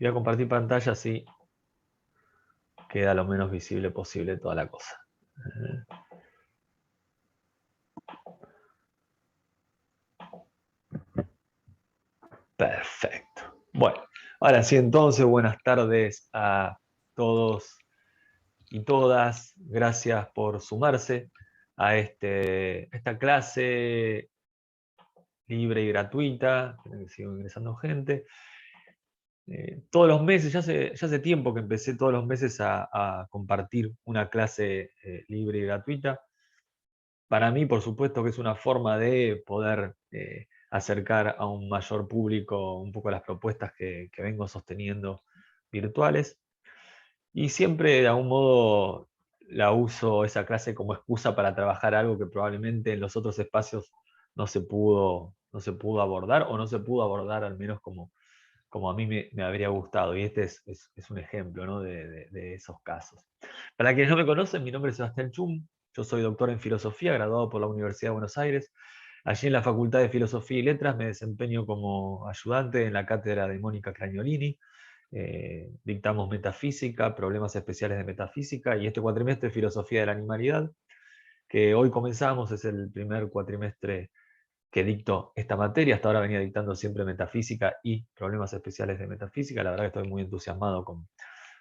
Voy a compartir pantalla así queda lo menos visible posible toda la cosa. Perfecto. Bueno, ahora sí entonces, buenas tardes a todos y todas. Gracias por sumarse a esta clase libre y gratuita. Que sigo ingresando gente. Todos los meses, ya hace tiempo que empecé todos los meses a compartir una clase libre y gratuita. Para mí, por supuesto, que es una forma de poder acercar a un mayor público un poco las propuestas que vengo sosteniendo virtuales. Y siempre, de algún modo, la uso esa clase como excusa para trabajar algo que probablemente en los otros espacios no se pudo abordar o no se pudo abordar al menos como a mí me habría gustado. Y este es un ejemplo, ¿no? de esos casos. Para quienes no me conocen, mi nombre es Sebastián Chum. Yo soy doctor en filosofía, graduado por la Universidad de Buenos Aires. Allí en la Facultad de Filosofía y Letras me desempeño como ayudante en la cátedra de Mónica Cragnolini. Dictamos metafísica, problemas especiales de metafísica y este cuatrimestre filosofía de la animalidad, que hoy comenzamos, es el primer cuatrimestre que dicto esta materia. Hasta ahora venía dictando siempre metafísica y problemas especiales de metafísica. La verdad que estoy muy entusiasmado con,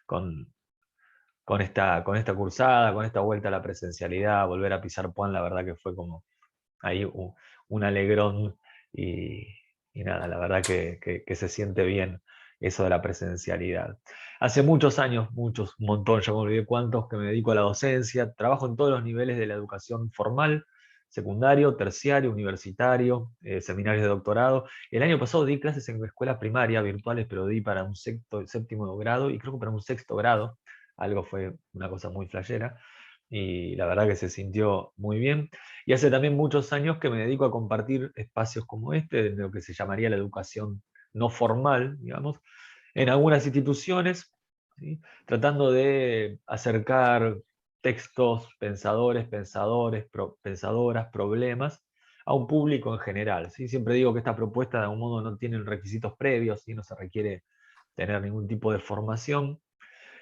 con esta cursada, con esta vuelta a la presencialidad, volver a pisar Puan. La verdad que fue como ahí un alegrón y, y nada, la verdad que se siente bien eso de la presencialidad. Hace muchos años, muchos, un montón, ya me olvidé cuántos, que me dedico a la docencia. Trabajo en todos los niveles de la educación formal, secundario, terciario, universitario, seminarios de doctorado. El año pasado di clases en escuela primaria, virtuales, pero di para un séptimo grado y creo que para un sexto grado. Algo fue una cosa muy flashera y la verdad que se sintió muy bien. Y hace también muchos años que me dedico a compartir espacios como este, de lo que se llamaría la educación no formal, digamos, en algunas instituciones, ¿sí? Tratando de acercar textos, pensadoras, problemas a un público en general, ¿sí? Siempre digo que esta propuesta de algún modo no tiene requisitos previos, ¿sí? No se requiere tener ningún tipo de formación,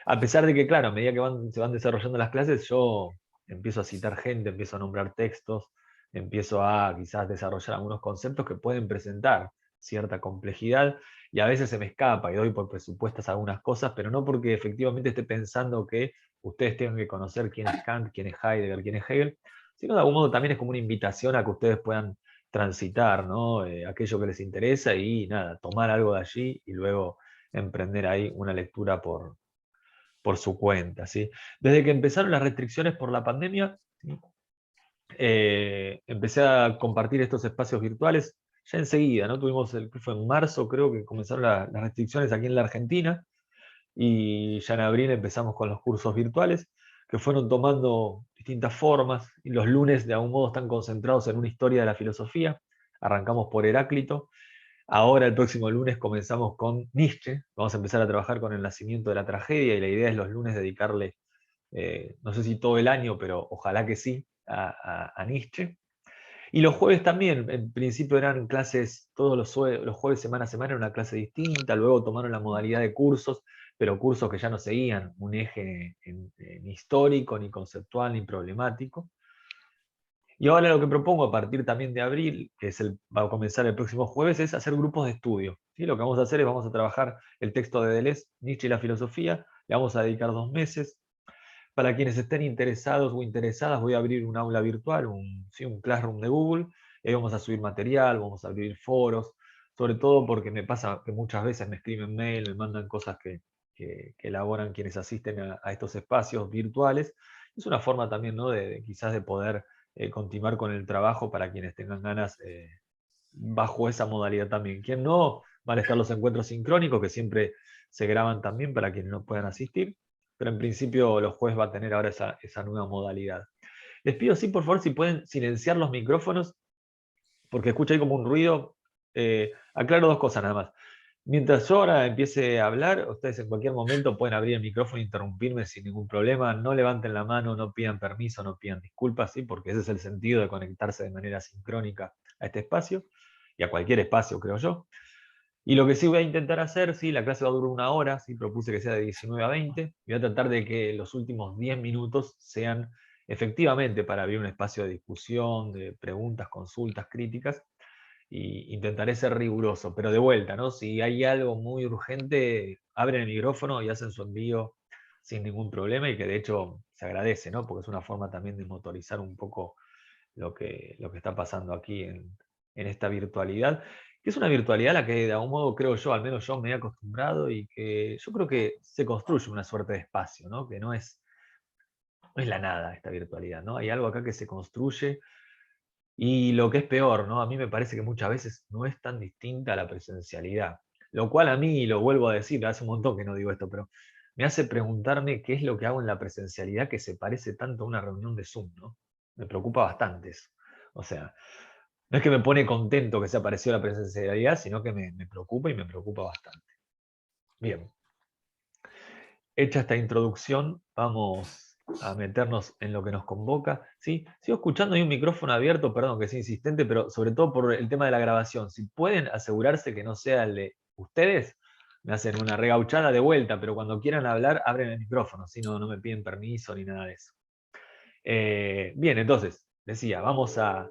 a pesar de que, claro, a medida que se van desarrollando las clases, yo empiezo a citar gente, empiezo a nombrar textos, empiezo a quizás desarrollar algunos conceptos que pueden presentar cierta complejidad y a veces se me escapa y doy por presupuestas algunas cosas, pero no porque efectivamente esté pensando que ustedes tengan que conocer quién es Kant, quién es Heidegger, quién es Hegel, sino de algún modo también es como una invitación a que ustedes puedan transitar, ¿no? Aquello que les interesa y nada, tomar algo de allí y luego emprender ahí una lectura por su cuenta, ¿sí? Desde que empezaron las restricciones por la pandemia, ¿sí? Empecé a compartir estos espacios virtuales ya enseguida, ¿no? Fue en marzo, creo que comenzaron las restricciones aquí en la Argentina, y ya en abril empezamos con los cursos virtuales, que fueron tomando distintas formas, y los lunes de algún modo están concentrados en una historia de la filosofía. Arrancamos por Heráclito. Ahora el próximo lunes comenzamos con Nietzsche. Vamos a empezar a trabajar con el nacimiento de la tragedia y la idea es los lunes dedicarle, no sé si todo el año, pero ojalá que sí, a Nietzsche. Y los jueves también, en principio eran clases, todos los jueves semana a semana era una clase distinta, luego tomaron la modalidad de cursos, pero cursos que ya no seguían un eje ni histórico, ni conceptual, ni problemático. Y ahora lo que propongo a partir también de abril, va a comenzar el próximo jueves, es hacer grupos de estudio, ¿sí? Lo que vamos a hacer es vamos a trabajar el texto de Deleuze, Nietzsche y la filosofía, le vamos a dedicar 2 meses. Para quienes estén interesados o interesadas, voy a abrir un aula virtual, sí, un Classroom de Google, y ahí vamos a subir material, vamos a abrir foros, sobre todo porque me pasa que muchas veces me escriben mail, me mandan cosas que elaboran quienes asisten a estos espacios virtuales. Es una forma también, ¿no? de quizás de poder continuar con el trabajo para quienes tengan ganas bajo esa modalidad también. Quien no, van a estar los encuentros sincrónicos que siempre se graban también para quienes no puedan asistir, pero en principio los jueves va a tener ahora esa nueva modalidad. Les pido, sí, por favor, si pueden silenciar los micrófonos, porque escucho ahí como un ruido. Aclaro 2 cosas nada más. Mientras yo ahora empiece a hablar, ustedes en cualquier momento pueden abrir el micrófono e interrumpirme sin ningún problema. No levanten la mano, no pidan permiso, no pidan disculpas, ¿sí? Porque ese es el sentido de conectarse de manera sincrónica a este espacio y a cualquier espacio, creo yo. Y lo que sí voy a intentar hacer, sí, la clase va a durar 1 hora, sí, propuse que sea de 19 a 20, voy a tratar de que los últimos 10 minutos sean efectivamente para abrir un espacio de discusión, de preguntas, consultas, críticas, y intentaré ser riguroso, pero de vuelta, ¿no? Si hay algo muy urgente, abren el micrófono y hacen su envío sin ningún problema, y que de hecho se agradece, ¿no? Porque es una forma también de motorizar un poco lo que está pasando aquí en esta virtualidad, que es una virtualidad a la que de algún modo creo yo, al menos yo me he acostumbrado, y que yo creo que se construye una suerte de espacio, ¿no? Que no es la nada esta virtualidad, ¿no? Hay algo acá que se construye, y lo que es peor, ¿no? A mí me parece que muchas veces no es tan distinta a la presencialidad, lo cual a mí, lo vuelvo a decir, hace un montón que no digo esto, pero me hace preguntarme qué es lo que hago en la presencialidad que se parece tanto a una reunión de Zoom, ¿no? Me preocupa bastante eso. O sea, no es que me pone contento que se apareció la presencialidad, sino que me preocupa, y me preocupa bastante. Bien, hecha esta introducción, vamos a meternos en lo que nos convoca. ¿Sí? Sigo escuchando, hay un micrófono abierto, perdón que sea insistente, pero sobre todo por el tema de la grabación. Si pueden asegurarse que no sea el de ustedes, me hacen una regauchada de vuelta, pero cuando quieran hablar, abren el micrófono, si no, no me piden permiso ni nada de eso. Bien, entonces, decía, vamos a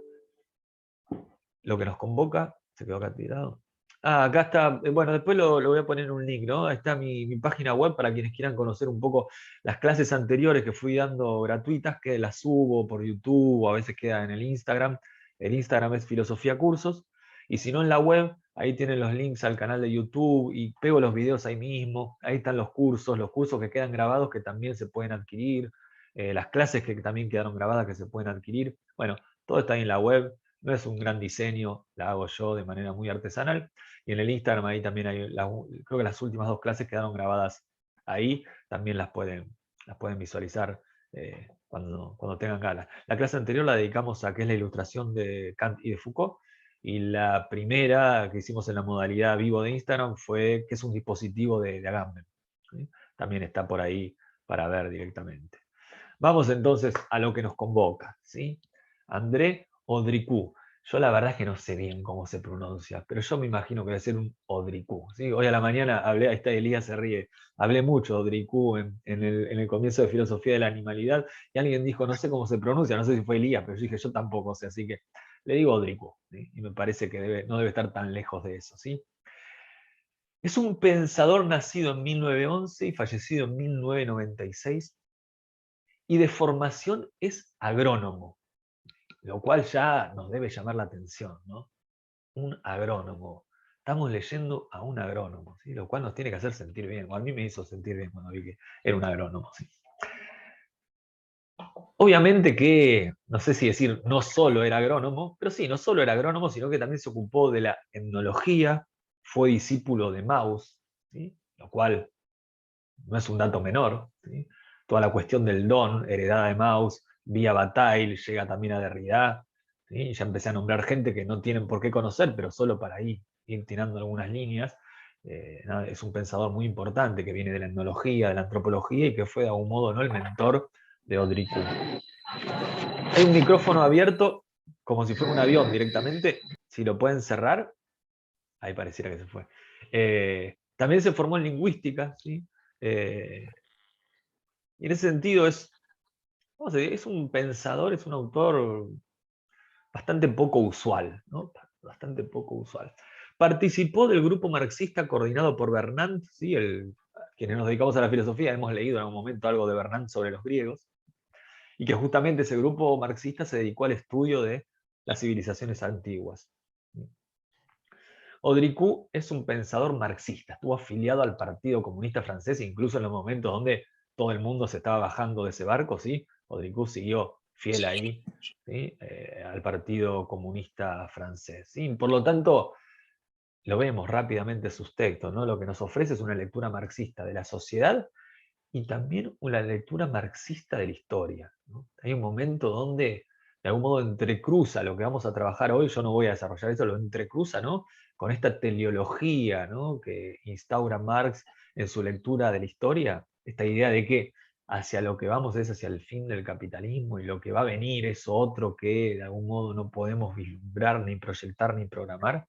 lo que nos convoca. Se quedó acá tirado. Acá está, bueno, después lo voy a poner en un link, ¿no? Está mi página web para quienes quieran conocer un poco las clases anteriores que fui dando gratuitas, que las subo por YouTube o a veces queda en el Instagram. El Instagram es Filosofía Cursos. Y si no, en la web, ahí tienen los links al canal de YouTube y pego los videos ahí mismo. Ahí están los cursos que quedan grabados que también se pueden adquirir, las clases que también quedaron grabadas que se pueden adquirir. Bueno, todo está ahí en la web. No es un gran diseño, la hago yo de manera muy artesanal. Y en el Instagram ahí también hay, creo que las últimas 2 clases quedaron grabadas ahí, también las pueden visualizar cuando tengan ganas. La clase anterior la dedicamos a qué es la ilustración de Kant y de Foucault, y la primera que hicimos en la modalidad vivo de Instagram fue qué es un dispositivo de Agamben. ¿Sí? También está por ahí para ver directamente. Vamos entonces a lo que nos convoca, ¿sí? André Odricú. Yo la verdad es que no sé bien cómo se pronuncia, pero yo me imagino que debe ser un Odricú, ¿sí? Hoy a la mañana hablé, ahí está Elías se ríe, hablé mucho de Odricú en el comienzo de Filosofía de la Animalidad, y alguien dijo, no sé cómo se pronuncia, no sé si fue Elías, pero yo dije, yo tampoco sé, así que le digo Odricú, ¿sí? Y me parece que no debe estar tan lejos de eso, ¿sí? Es un pensador nacido en 1911 y fallecido en 1996, y de formación es agrónomo, lo cual ya nos debe llamar la atención, ¿no? Un agrónomo. Estamos leyendo a un agrónomo, ¿sí? Lo cual nos tiene que hacer sentir bien, o a mí me hizo sentir bien cuando vi que era un agrónomo, ¿sí? Obviamente que, no sé si decir no solo era agrónomo, pero sí, no solo era agrónomo, sino que también se ocupó de la etnología, fue discípulo de Mauss, ¿sí? Lo cual no es un dato menor, ¿sí? Toda la cuestión del don, heredada de Mauss, vía Bataille, llega también a Derrida, ¿sí? Ya empecé a nombrar gente que no tienen por qué conocer, pero solo para ir tirando algunas líneas. Es un pensador muy importante que viene de la etnología, de la antropología, y que fue de algún modo, ¿no?, el mentor de Odricú. Hay un micrófono abierto, como si fuera un avión directamente. Si lo pueden cerrar, ahí pareciera que se fue. También se formó en lingüística, ¿sí? Y en ese sentido es un pensador, es un autor bastante poco usual, ¿no? Bastante poco usual. Participó del grupo marxista coordinado por Bernard, ¿sí? Quienes nos dedicamos a la filosofía hemos leído en algún momento algo de Bernard sobre los griegos, y que justamente ese grupo marxista se dedicó al estudio de las civilizaciones antiguas. Odricú es un pensador marxista, estuvo afiliado al Partido Comunista Francés, incluso en los momentos donde todo el mundo se estaba bajando de ese barco, ¿sí? Odricú siguió fiel ahí, ¿sí? Al Partido Comunista Francés, ¿sí? Por lo tanto, lo vemos rápidamente sus textos, ¿no? Lo que nos ofrece es una lectura marxista de la sociedad y también una lectura marxista de la historia, ¿no? Hay un momento donde de algún modo entrecruza lo que vamos a trabajar hoy, yo no voy a desarrollar eso, lo entrecruza, ¿no?, con esta teleología, ¿no?, que instaura Marx en su lectura de la historia, esta idea de que hacia lo que vamos es hacia el fin del capitalismo, y lo que va a venir es otro que de algún modo no podemos vislumbrar, ni proyectar, ni programar.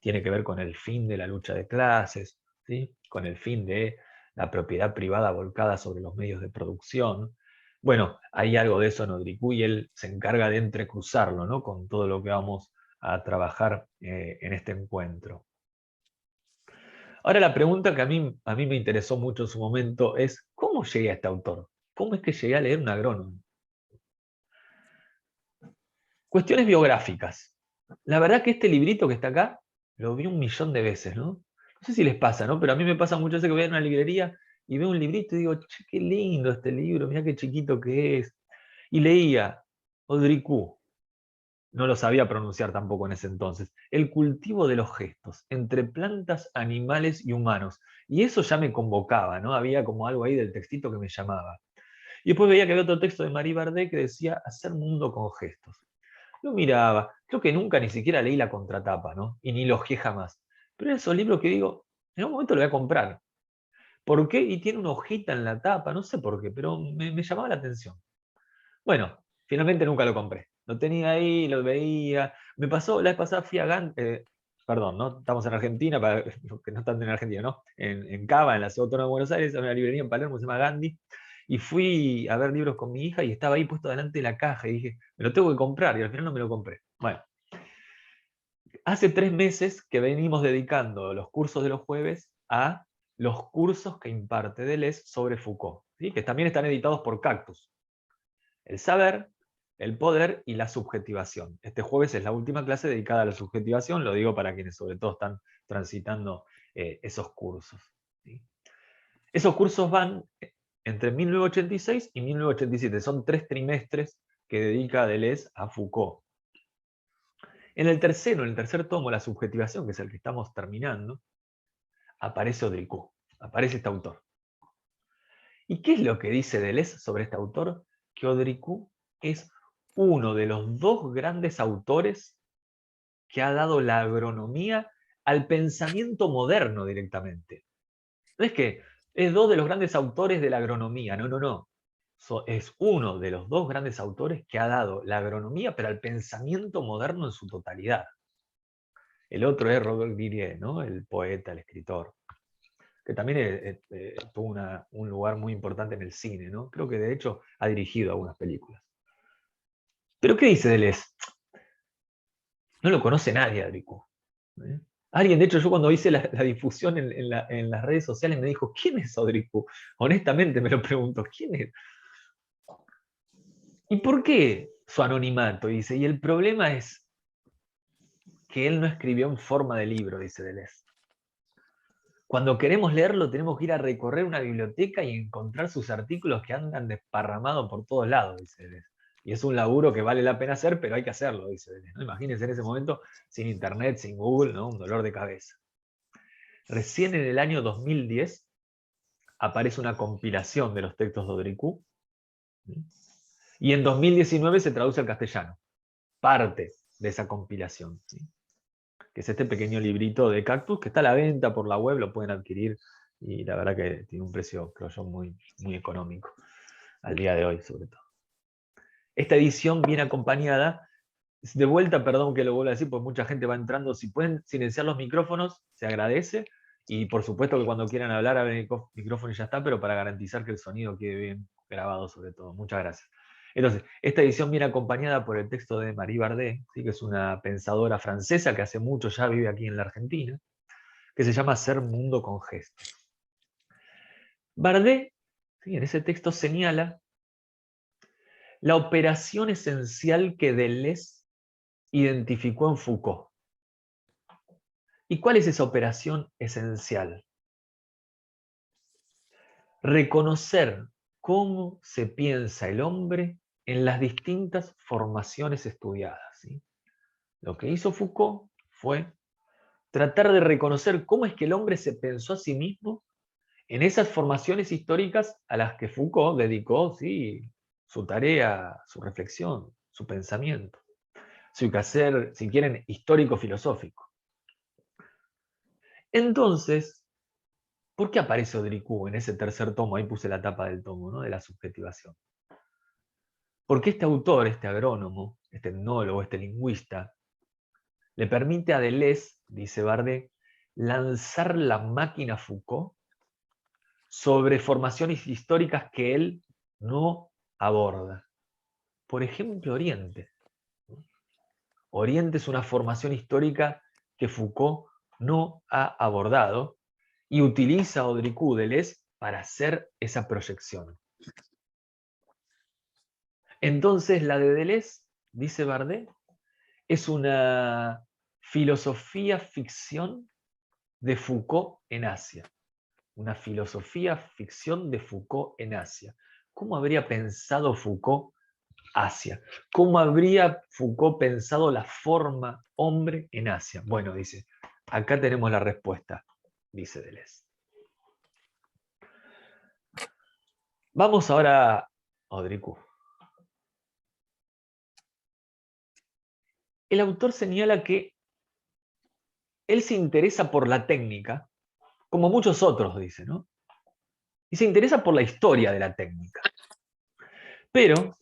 tiene que ver con el fin de la lucha de clases, ¿sí? Con el fin de la propiedad privada volcada sobre los medios de producción. Bueno, hay algo de eso en Odricú y él se encarga de entrecruzarlo, ¿no? Con todo lo que vamos a trabajar en este encuentro. Ahora la pregunta que a mí me interesó mucho en su momento es, ¿cómo llegué a este autor? ¿Cómo es que llegué a leer un agrónomo? Cuestiones biográficas. La verdad que este librito que está acá, lo vi 1.000.000 de veces, ¿no? No sé si les pasa, ¿no? Pero a mí me pasa muchas veces que voy a una librería y veo un librito y digo, che, qué lindo este libro, mira qué chiquito que es. Y leía Odricú, no lo sabía pronunciar tampoco en ese entonces, el cultivo de los gestos entre plantas, animales y humanos. Y eso ya me convocaba, ¿no? Había como algo ahí del textito que me llamaba. Y después veía que había otro texto de Marie Bardet que decía hacer mundo con gestos. Lo miraba, creo que nunca ni siquiera leí la contratapa, ¿no? Y ni lo hojeé jamás. Pero era esos libros que digo, en un momento lo voy a comprar. ¿Por qué? Y tiene una hojita en la tapa, no sé por qué, pero me llamaba la atención. Bueno, finalmente nunca lo compré. Lo tenía ahí, lo veía. Me pasó, la vez pasada fui a Gandhi, perdón, ¿no? Estamos en Argentina, para los que no están en Argentina, ¿no? En Cava, en la ciudad autónoma de Buenos Aires, hay una librería en Palermo que se llama Gandhi, y fui a ver libros con mi hija y estaba ahí puesto delante de la caja y dije, me lo tengo que comprar, y al final no me lo compré. Bueno, hace 3 meses que venimos dedicando los cursos de los jueves a los cursos que imparte Deleuze sobre Foucault, ¿sí? Que también están editados por Cactus. El saber, el poder y la subjetivación. Este jueves es la última clase dedicada a la subjetivación, lo digo para quienes sobre todo están transitando esos cursos, ¿sí? Esos cursos van entre 1986 y 1987, son 3 trimestres que dedica Deleuze a Foucault. En el tercer tomo, la subjetivación, que es el que estamos terminando, aparece Odricú, aparece este autor. ¿Y qué es lo que dice Deleuze sobre este autor? Que Odricú es uno de los 2 grandes autores que ha dado la agronomía al pensamiento moderno directamente. No es que es 2 de los grandes autores de la agronomía, no, no, no. Es uno de los 2 grandes autores que ha dado la agronomía, pero al pensamiento moderno en su totalidad. El otro es Robert Virier, ¿no? El poeta, el escritor, que también tuvo un lugar muy importante en el cine, ¿no? Creo que de hecho ha dirigido algunas películas. ¿Pero qué dice Deleuze? No lo conoce nadie, Adrico. ¿Eh? Alguien, de hecho, yo cuando hice la difusión en las redes sociales me dijo, ¿quién es Odricu? Honestamente me lo pregunto, ¿quién es? ¿Y por qué su anonimato? Dice, y el problema es que él no escribió en forma de libro, dice Deleuze. Cuando queremos leerlo tenemos que ir a recorrer una biblioteca y encontrar sus artículos que andan desparramados por todos lados, dice Deleuze. Y es un laburo que vale la pena hacer, pero hay que hacerlo, dice Deleuze, ¿no? Imagínense en ese momento, sin internet, sin Google, ¿no? Un dolor de cabeza. Recién en el año 2010 aparece una compilación de los textos de Odricú, ¿sí? Y en 2019 se traduce al castellano, parte de esa compilación, ¿sí? Que es este pequeño librito de Cactus que está a la venta por la web, lo pueden adquirir y la verdad que tiene un precio, creo yo, muy, muy económico, al día de hoy sobre todo. Esta edición viene acompañada, de vuelta, perdón que lo vuelva a decir, porque mucha gente va entrando, si pueden silenciar los micrófonos, se agradece, y por supuesto que cuando quieran hablar, abren el micrófono y ya está, pero para garantizar que el sonido quede bien grabado sobre todo. Muchas gracias. Entonces, esta edición viene acompañada por el texto de Marie Bardet, ¿sí? Que es una pensadora francesa que hace mucho ya vive aquí en la Argentina, que se llama Ser mundo con gestos. Bardet, ¿sí? En ese texto señala la operación esencial que Deleuze identificó en Foucault. ¿Y cuál es esa operación esencial? Reconocer cómo se piensa el hombre en las distintas formaciones estudiadas, ¿sí? Lo que hizo Foucault fue tratar de reconocer cómo es que el hombre se pensó a sí mismo en esas formaciones históricas a las que Foucault dedicó, sí, su tarea, su reflexión, su pensamiento, su quehacer, si quieren, histórico-filosófico. Entonces, ¿por qué aparece Odricú en ese tercer tomo? Ahí puse la tapa del tomo, ¿no? De la subjetivación. Porque este autor, este agrónomo, este etnólogo, este lingüista, le permite a Deleuze, dice Bardet, lanzar la máquina Foucault sobre formaciones históricas que él no aborda. Por ejemplo, Oriente. Oriente es una formación histórica que Foucault no ha abordado y utiliza a Audricú Deleuze para hacer esa proyección. Entonces, la de Deleuze, dice Bardet, es una filosofía ficción de Foucault en Asia. Una filosofía ficción de Foucault en Asia. ¿Cómo habría pensado Foucault Asia? ¿Cómo habría Foucault pensado la forma hombre en Asia? Bueno, dice, acá tenemos la respuesta, dice Deleuze. Vamos ahora a Audricú. El autor señala que él se interesa por la técnica, como muchos otros, dice, ¿no? Y se interesa por la historia de la técnica. Pero,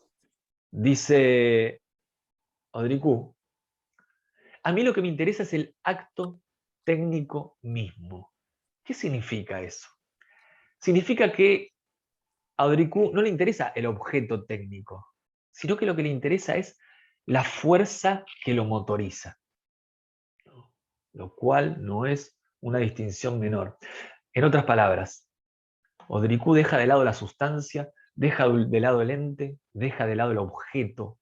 dice Audricú, a mí lo que me interesa es el acto técnico mismo. ¿Qué significa eso? Significa que a Audricú no le interesa el objeto técnico, sino que lo que le interesa es la fuerza que lo motoriza, lo cual no es una distinción menor. En otras palabras, Audricú deja de lado la sustancia, deja de lado el ente, deja de lado el objeto,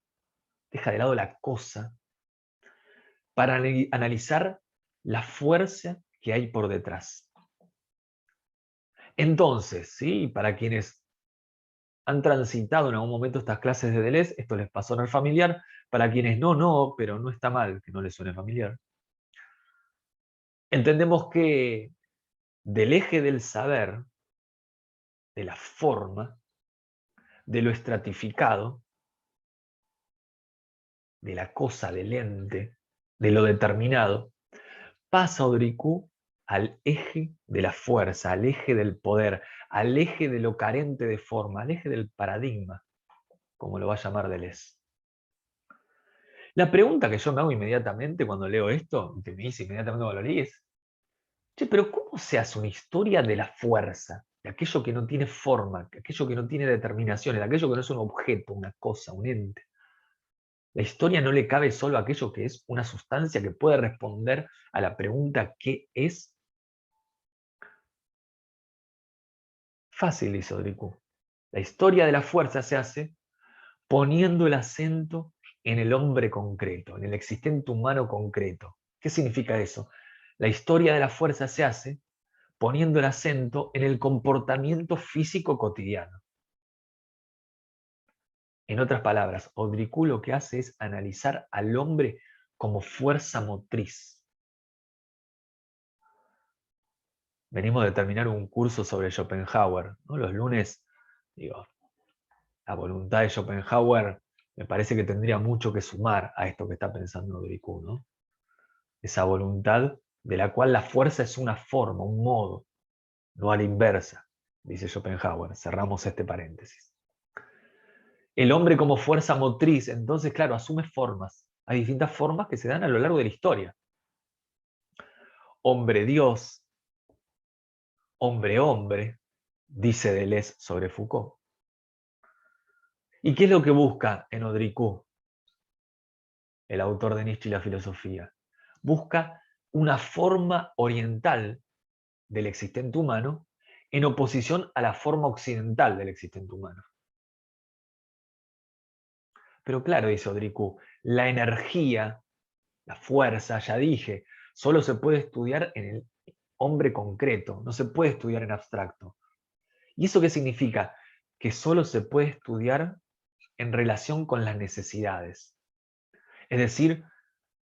deja de lado la cosa, para analizar la fuerza que hay por detrás. Entonces, ¿sí? Para quienes han transitado en algún momento estas clases de Deleuze, esto les pasó en el familiar. Para quienes no, pero no está mal que no les suene familiar. Entendemos que del eje del saber, de la forma, de lo estratificado, de la cosa, del ente, de lo determinado, pasa Audricú al eje de la fuerza, al eje del poder, al eje de lo carente de forma, al eje del paradigma, como lo va a llamar Deleuze. La pregunta que yo me hago inmediatamente cuando leo esto, que me hice inmediatamente cuando lo leí, es, che, pero ¿cómo se hace una historia de la fuerza? De aquello que no tiene forma, de aquello que no tiene determinaciones, de aquello que no es un objeto, una cosa, un ente. La historia no le cabe solo a aquello que es una sustancia que puede responder a la pregunta ¿qué es? Fácil, dice Audricú. La historia de la fuerza se hace poniendo el acento en el hombre concreto, en el existente humano concreto. ¿Qué significa eso? La historia de la fuerza se hace poniendo el acento en el comportamiento físico cotidiano. En otras palabras, Audricú lo que hace es analizar al hombre como fuerza motriz. Venimos de terminar un curso sobre Schopenhauer, ¿no? Los lunes, digo, la voluntad de Schopenhauer me parece que tendría mucho que sumar a esto que está pensando Audricú, ¿no? Esa voluntad de la cual la fuerza es una forma, un modo, no a la inversa, dice Schopenhauer. Cerramos este paréntesis. El hombre como fuerza motriz, entonces, claro, asume formas. Hay distintas formas que se dan a lo largo de la historia. Hombre-Dios, hombre-hombre, dice Deleuze sobre Foucault. ¿Y qué es lo que busca en Audricú, el autor de Nietzsche y la filosofía? Busca una forma oriental del existente humano en oposición a la forma occidental del existente humano. Pero claro, dice Audricú, la energía, la fuerza, ya dije, solo se puede estudiar en el hombre concreto, no se puede estudiar en abstracto. ¿Y eso qué significa? Que solo se puede estudiar en relación con las necesidades. Es decir,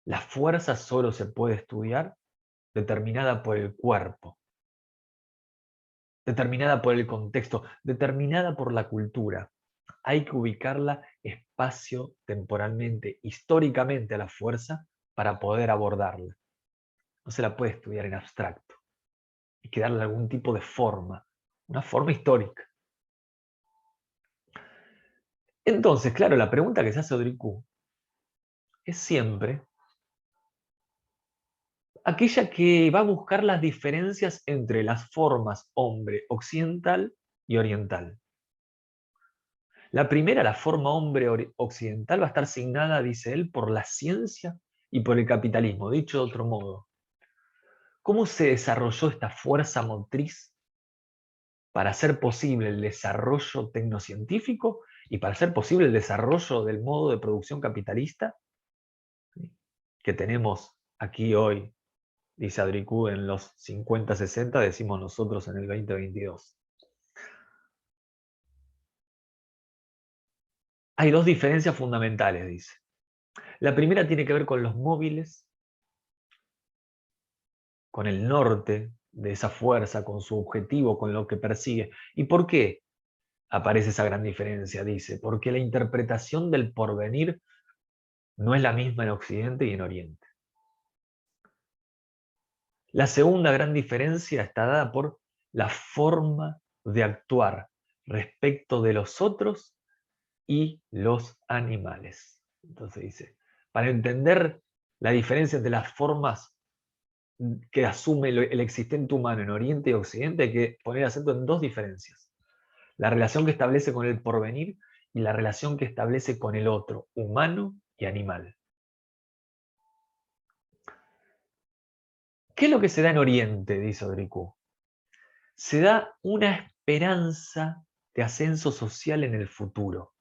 la fuerza solo se puede estudiar determinada por el cuerpo, determinada por el contexto, determinada por la cultura. Hay que ubicarla espacio-temporalmente, históricamente a la fuerza para poder abordarla. No se la puede estudiar en abstracto. Hay que darle algún tipo de forma, una forma histórica. Entonces, claro, la pregunta que se hace Audricú es siempre Aquella que va a buscar las diferencias entre las formas hombre occidental y oriental. La primera, la forma hombre occidental, va a estar signada, dice él, por la ciencia y por el capitalismo. Dicho de otro modo, ¿cómo se desarrolló esta fuerza motriz para hacer posible el desarrollo tecnocientífico y para hacer posible el desarrollo del modo de producción capitalista que tenemos aquí hoy, dice Adricú, en los 50-60, decimos nosotros en el 2022? Hay dos diferencias fundamentales, dice. La primera tiene que ver con los móviles, con el norte de esa fuerza, con su objetivo, con lo que persigue. ¿Y por qué aparece esa gran diferencia? Dice, porque la interpretación del porvenir no es la misma en Occidente y en Oriente. La segunda gran diferencia está dada por la forma de actuar respecto de los otros y los animales. Entonces dice, para entender la diferencia entre las formas que asume el existente humano en Oriente y Occidente, hay que poner acento en dos diferencias. La relación que establece con el porvenir y la relación que establece con el otro, humano y animal. ¿Qué es lo que se da en Oriente? Dice Odricú. Se da una esperanza de ascenso social en el futuro.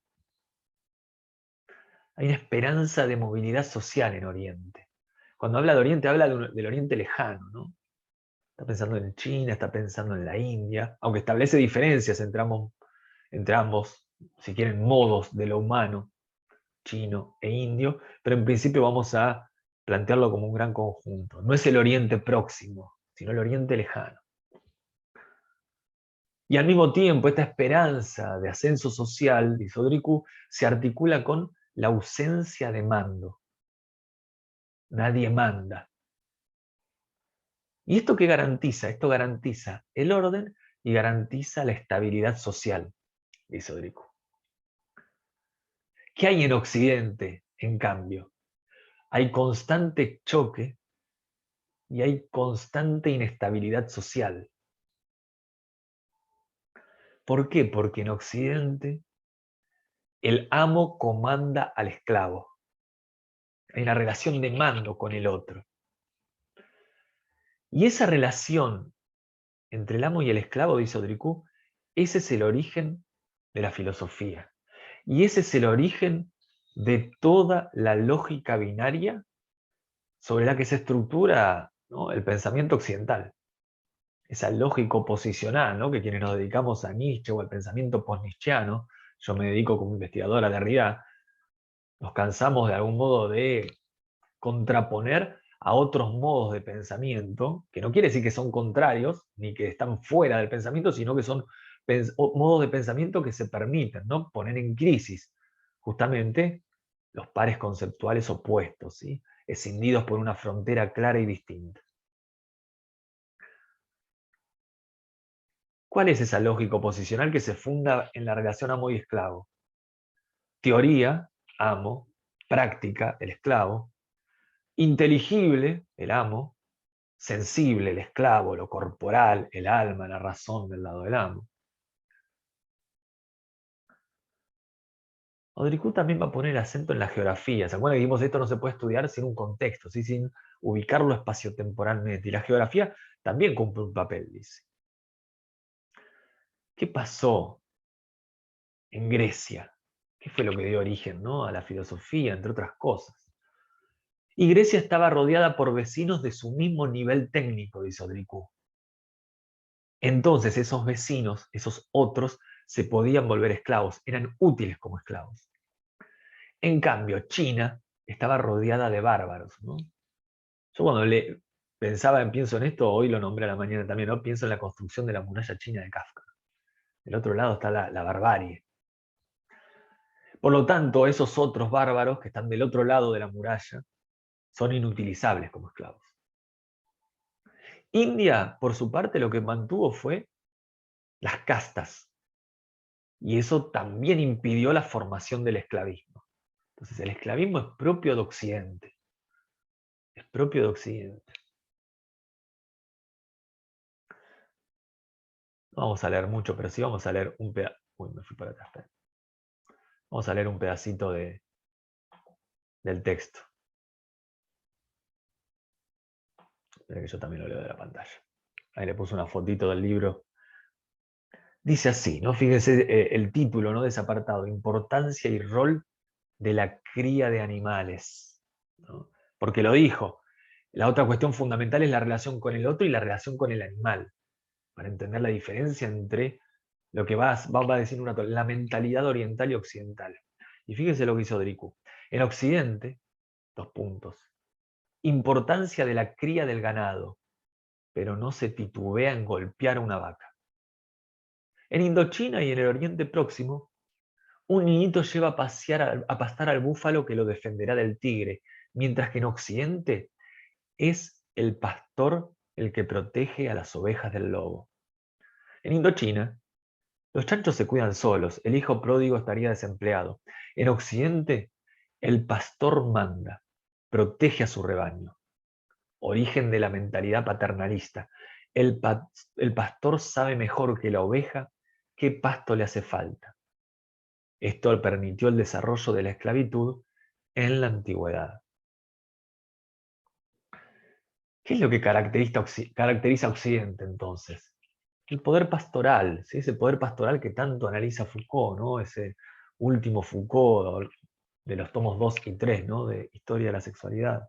Hay una esperanza de movilidad social en Oriente. Cuando habla de Oriente, habla del Oriente lejano, ¿no? Está pensando en China, está pensando en la India, aunque establece diferencias entre ambos, si quieren, modos de lo humano, chino e indio, pero en principio vamos a plantearlo como un gran conjunto. No es el Oriente próximo, sino el Oriente lejano. Y al mismo tiempo, esta esperanza de ascenso social, dice Odricú, se articula con la ausencia de mando. Nadie manda. ¿Y esto qué garantiza? Esto garantiza el orden y garantiza la estabilidad social, dice Odricú. ¿Qué hay en Occidente, en cambio? Hay constante choque y hay constante inestabilidad social. ¿Por qué? Porque en Occidente el amo comanda al esclavo. Hay una relación de mando con el otro. Y esa relación entre el amo y el esclavo, dice Odricú, ese es el origen de la filosofía. Y ese es el origen de toda la lógica binaria sobre la que se estructura, ¿no?, el pensamiento occidental. Esa lógica oposicional, ¿no?, que quienes nos dedicamos a Nietzsche o al pensamiento post-nietzscheano, yo me dedico como investigador a Derrida, nos cansamos de algún modo de contraponer a otros modos de pensamiento, que no quiere decir que son contrarios, ni que están fuera del pensamiento, sino que son modos de pensamiento que se permiten, ¿no?, poner en crisis justamente los pares conceptuales opuestos, ¿sí?, escindidos por una frontera clara y distinta. ¿Cuál es esa lógica oposicional que se funda en la relación amo y esclavo? Teoría, amo; práctica, el esclavo; inteligible, el amo; sensible, el esclavo, lo corporal, el alma, la razón del lado del amo. Odricú también va a poner acento en la geografía. ¿Se acuerdan que dijimos esto no se puede estudiar sin un contexto, ¿sí?, sin ubicarlo espaciotemporalmente? Y la geografía también cumple un papel, dice. ¿Qué pasó en Grecia? ¿Qué fue lo que dio origen, ¿no?, a la filosofía, entre otras cosas? Y Grecia estaba rodeada por vecinos de su mismo nivel técnico, dice Odricú. Entonces esos vecinos, esos otros, se podían volver esclavos, eran útiles como esclavos. En cambio, China estaba rodeada de bárbaros, ¿no? Yo cuando pienso en esto, hoy lo nombré a la mañana también, ¿no?, pienso en la construcción de la muralla china de Kafka. Del otro lado está la barbarie. Por lo tanto, esos otros bárbaros que están del otro lado de la muralla son inutilizables como esclavos. India, por su parte, lo que mantuvo fue las castas. Y eso también impidió la formación del esclavismo. Entonces, el esclavismo es propio de Occidente. Es propio de Occidente. No vamos a leer mucho, pero sí vamos a leer un pedacito. Uy, me fui para atrás. Espera. Vamos a leer un pedacito del texto. Espera que yo también lo leo de la pantalla. Ahí le puse una fotito del libro. Dice así, ¿no? Fíjense el título, ¿no? De ese apartado, importancia y rol de la cría de animales, ¿no? Porque lo dijo. La otra cuestión fundamental es la relación con el otro y la relación con el animal, para entender la diferencia entre lo que va a decir un rato, la mentalidad oriental y occidental. Y fíjense lo que hizo Dricu. En Occidente, 2 puntos. Importancia de la cría del ganado, pero no se titubea en golpear a una vaca. En Indochina y en el Oriente Próximo, un niñito lleva a pastar al búfalo que lo defenderá del tigre, mientras que en Occidente es el pastor el que protege a las ovejas del lobo. En Indochina, los chanchos se cuidan solos, el hijo pródigo estaría desempleado. En Occidente, el pastor manda, protege a su rebaño. Origen de la mentalidad paternalista. El pastor sabe mejor que la oveja qué pasto le hace falta. Esto permitió el desarrollo de la esclavitud en la antigüedad. ¿Qué es lo que caracteriza a Occidente entonces? El poder pastoral, ¿sí? Ese poder pastoral que tanto analiza Foucault, ¿no? Ese último Foucault de los tomos 2 y 3, ¿no? De Historia de la Sexualidad.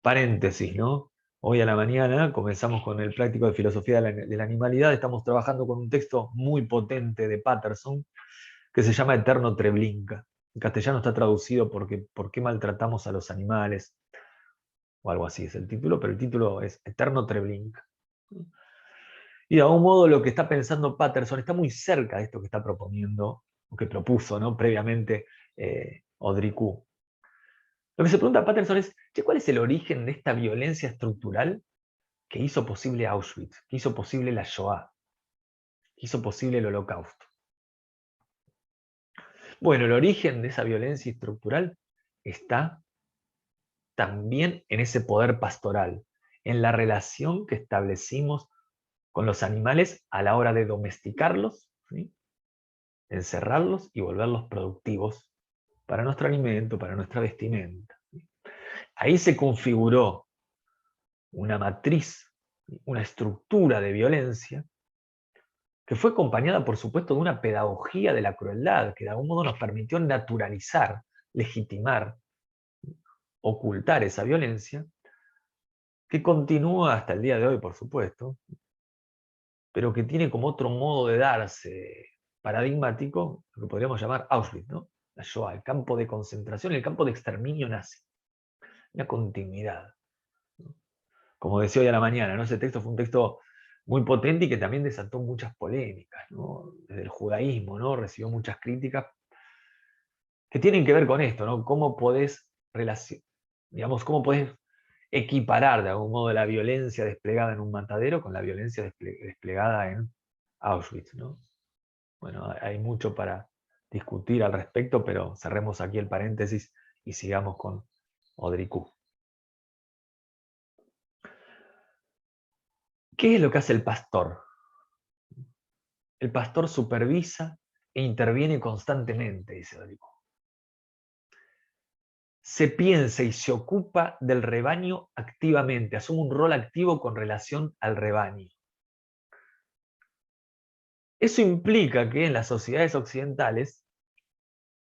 Paréntesis, ¿no? Hoy a la mañana comenzamos con el práctico de filosofía de la animalidad. Estamos trabajando con un texto muy potente de Patterson que se llama Eterno Treblinka. En castellano está traducido porque ¿por qué maltratamos a los animales? O algo así es el título, pero el título es Eterno Treblinka. Y de algún modo lo que está pensando Patterson está muy cerca de esto que está proponiendo, o que propuso, ¿no? Previamente Audrey-Q. Lo que se pregunta Patterson es, ¿cuál es el origen de esta violencia estructural que hizo posible Auschwitz, que hizo posible la Shoah, que hizo posible el Holocausto? Bueno, el origen de esa violencia estructural está también en ese poder pastoral, en la relación que establecimos con los animales a la hora de domesticarlos, ¿sí? Encerrarlos y volverlos productivos para nuestro alimento, para nuestra vestimenta. Ahí se configuró una matriz, una estructura de violencia que fue acompañada, por supuesto, de una pedagogía de la crueldad que de algún modo nos permitió naturalizar, legitimar, ocultar esa violencia, que continúa hasta el día de hoy, por supuesto, pero que tiene como otro modo de darse paradigmático, lo que podríamos llamar Auschwitz, ¿no? La Shoah, el campo de concentración, el campo de exterminio nazi. Una continuidad. Como decía hoy a la mañana, ¿no? Ese texto fue un texto muy potente y que también desató muchas polémicas, ¿no? Desde el judaísmo, ¿no? Recibió muchas críticas que tienen que ver con esto, ¿no? Cómo podés digamos, cómo podés equiparar de algún modo la violencia desplegada en un matadero con la violencia desplegada en Auschwitz, ¿no? Bueno, hay mucho para discutir al respecto, pero cerremos aquí el paréntesis y sigamos con Audrey-Q. ¿Qué es lo que hace el pastor? El pastor supervisa e interviene constantemente, dice Audrey-Q. Se piensa y se ocupa del rebaño activamente, asume un rol activo con relación al rebaño. Eso implica que en las sociedades occidentales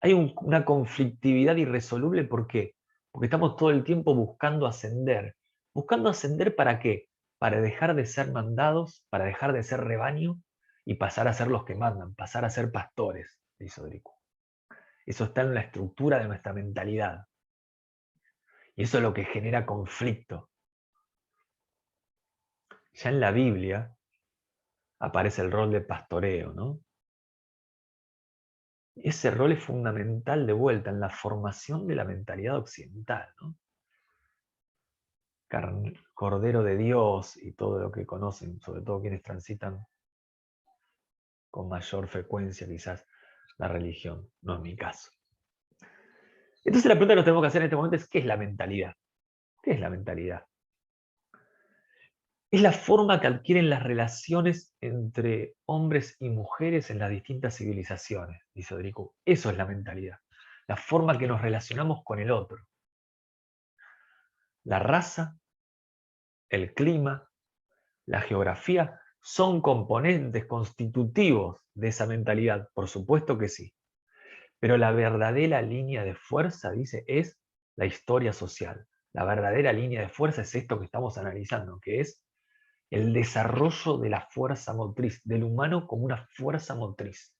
hay una conflictividad irresoluble. ¿Por qué? Porque estamos todo el tiempo buscando ascender. ¿Buscando ascender para qué? Para dejar de ser mandados, para dejar de ser rebaño y pasar a ser los que mandan, pasar a ser pastores, dice Audrey-Q. Eso está en la estructura de nuestra mentalidad. Y eso es lo que genera conflicto. Ya en la Biblia aparece el rol de pastoreo, ¿no? Ese rol es fundamental de vuelta en la formación de la mentalidad occidental, ¿no? Cordero de Dios y todo lo que conocen, sobre todo quienes transitan con mayor frecuencia quizás la religión, no es mi caso. Entonces la pregunta que nos tenemos que hacer en este momento es, ¿qué es la mentalidad? ¿Qué es la mentalidad? Es la forma que adquieren las relaciones entre hombres y mujeres en las distintas civilizaciones, dice Odricu. Eso es la mentalidad. La forma que nos relacionamos con el otro. La raza, el clima, la geografía son componentes constitutivos de esa mentalidad, por supuesto que sí. Pero la verdadera línea de fuerza, dice, es la historia social. La verdadera línea de fuerza es esto que estamos analizando, que es el desarrollo de la fuerza motriz, del humano como una fuerza motriz.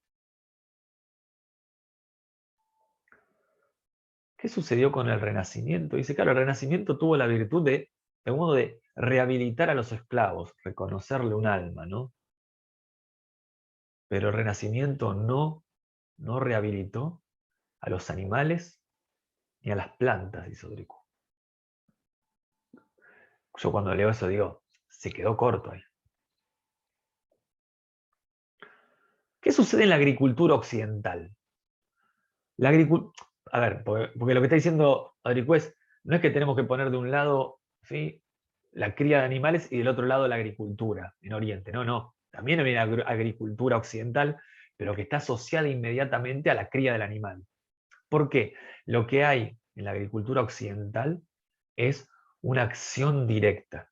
¿Qué sucedió con el Renacimiento? Dice, claro, el Renacimiento tuvo la virtud de algún modo, de rehabilitar a los esclavos, reconocerle un alma, ¿no? Pero el Renacimiento no rehabilitó a los animales ni a las plantas, dice Odricu. Yo cuando leo eso digo, se quedó corto ahí. ¿Qué sucede en la agricultura occidental? A ver, porque lo que está diciendo Odricu no es que tenemos que poner de un lado, ¿sí?, la cría de animales y del otro lado la agricultura en Oriente. No, no. También hay una agricultura occidental, pero que está asociada inmediatamente a la cría del animal. ¿Por qué? Lo que hay en la agricultura occidental es una acción directa.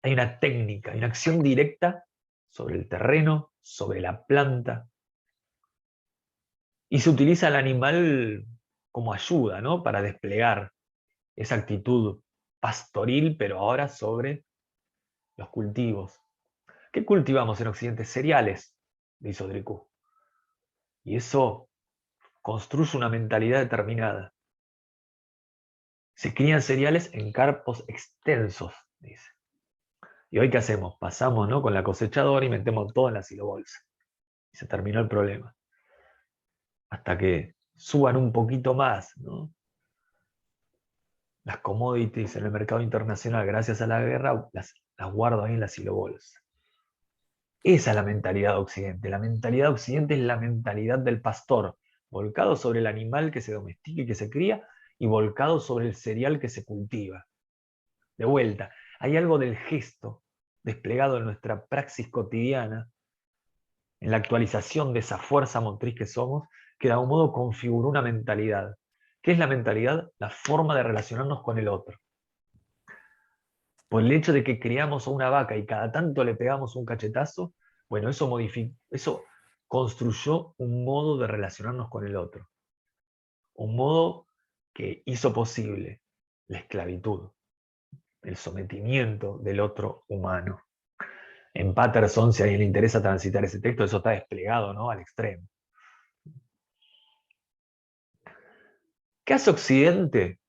Hay una técnica, hay una acción directa sobre el terreno, sobre la planta, y se utiliza el animal como ayuda, ¿no?, para desplegar esa actitud pastoril, pero ahora sobre los cultivos. ¿Qué cultivamos en Occidente? Cereales, dice Odricu. Y eso construye una mentalidad determinada. Se crían cereales en campos extensos, dice. ¿Y hoy qué hacemos? Pasamos, ¿no?, con la cosechadora y metemos todo en la silobolsa. Y se terminó el problema. Hasta que suban un poquito más, ¿no?, las commodities en el mercado internacional gracias a la guerra, las guardo ahí en la silobolsa. Esa es la mentalidad de Occidente. La mentalidad de Occidente es la mentalidad del pastor, volcado sobre el animal que se domestica y que se cría, y volcado sobre el cereal que se cultiva. De vuelta, hay algo del gesto desplegado en nuestra praxis cotidiana, en la actualización de esa fuerza motriz que somos, que de algún modo configuró una mentalidad. ¿Qué es la mentalidad? La forma de relacionarnos con el otro. Por el hecho de que criamos a una vaca y cada tanto le pegamos un cachetazo, bueno, eso construyó un modo de relacionarnos con el otro. Un modo que hizo posible la esclavitud, el sometimiento del otro humano. En Patterson, si a alguien le interesa transitar ese texto, eso está desplegado, ¿no?, al extremo. ¿Qué hace Occidente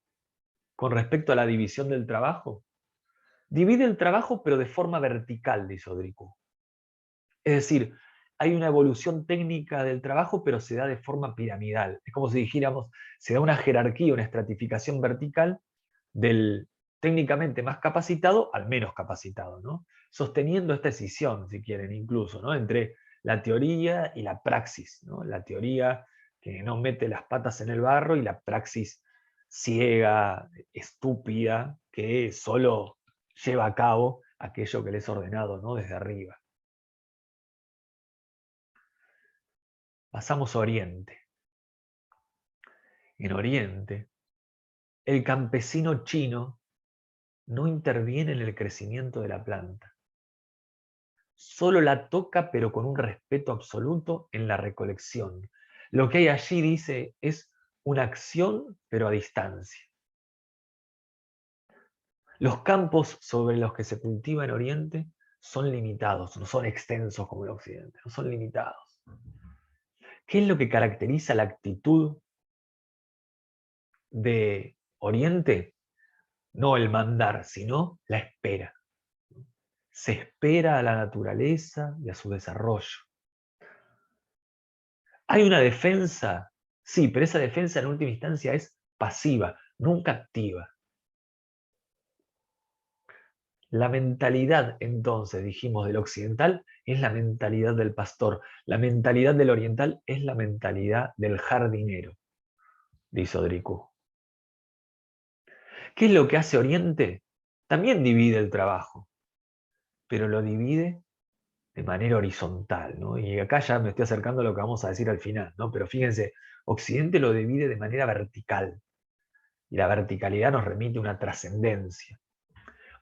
con respecto a la división del trabajo? Divide el trabajo, pero de forma vertical, dice Odricu. Es decir, hay una evolución técnica del trabajo, pero se da de forma piramidal. Es como si dijéramos, se da una jerarquía, una estratificación vertical del técnicamente más capacitado al menos capacitado, ¿no?, sosteniendo esta escisión, si quieren, incluso, ¿no?, entre la teoría y la praxis, ¿no?, la teoría que no mete las patas en el barro y la praxis ciega, estúpida, que solo lleva a cabo aquello que le es ordenado, ¿no?, desde arriba. Pasamos a Oriente. En Oriente, el campesino chino no interviene en el crecimiento de la planta. Solo la toca, pero con un respeto absoluto en la recolección. Lo que hay allí, dice, es una acción, pero a distancia. Los campos sobre los que se cultiva en Oriente son limitados, no son extensos como en Occidente, no son limitados. ¿Qué es lo que caracteriza la actitud de Oriente? No el mandar, sino la espera. Se espera a la naturaleza y a su desarrollo. ¿Hay una defensa? Sí, pero esa defensa en última instancia es pasiva, nunca activa. La mentalidad, entonces, dijimos, del occidental es la mentalidad del pastor. La mentalidad del oriental es la mentalidad del jardinero, dice Odricu. ¿Qué es lo que hace Oriente? también divide el trabajo, pero lo divide de manera horizontal, ¿no? Y acá ya me estoy acercando a lo que vamos a decir al final, ¿no? Pero fíjense, Occidente lo divide de manera vertical, y la verticalidad nos remite a una trascendencia.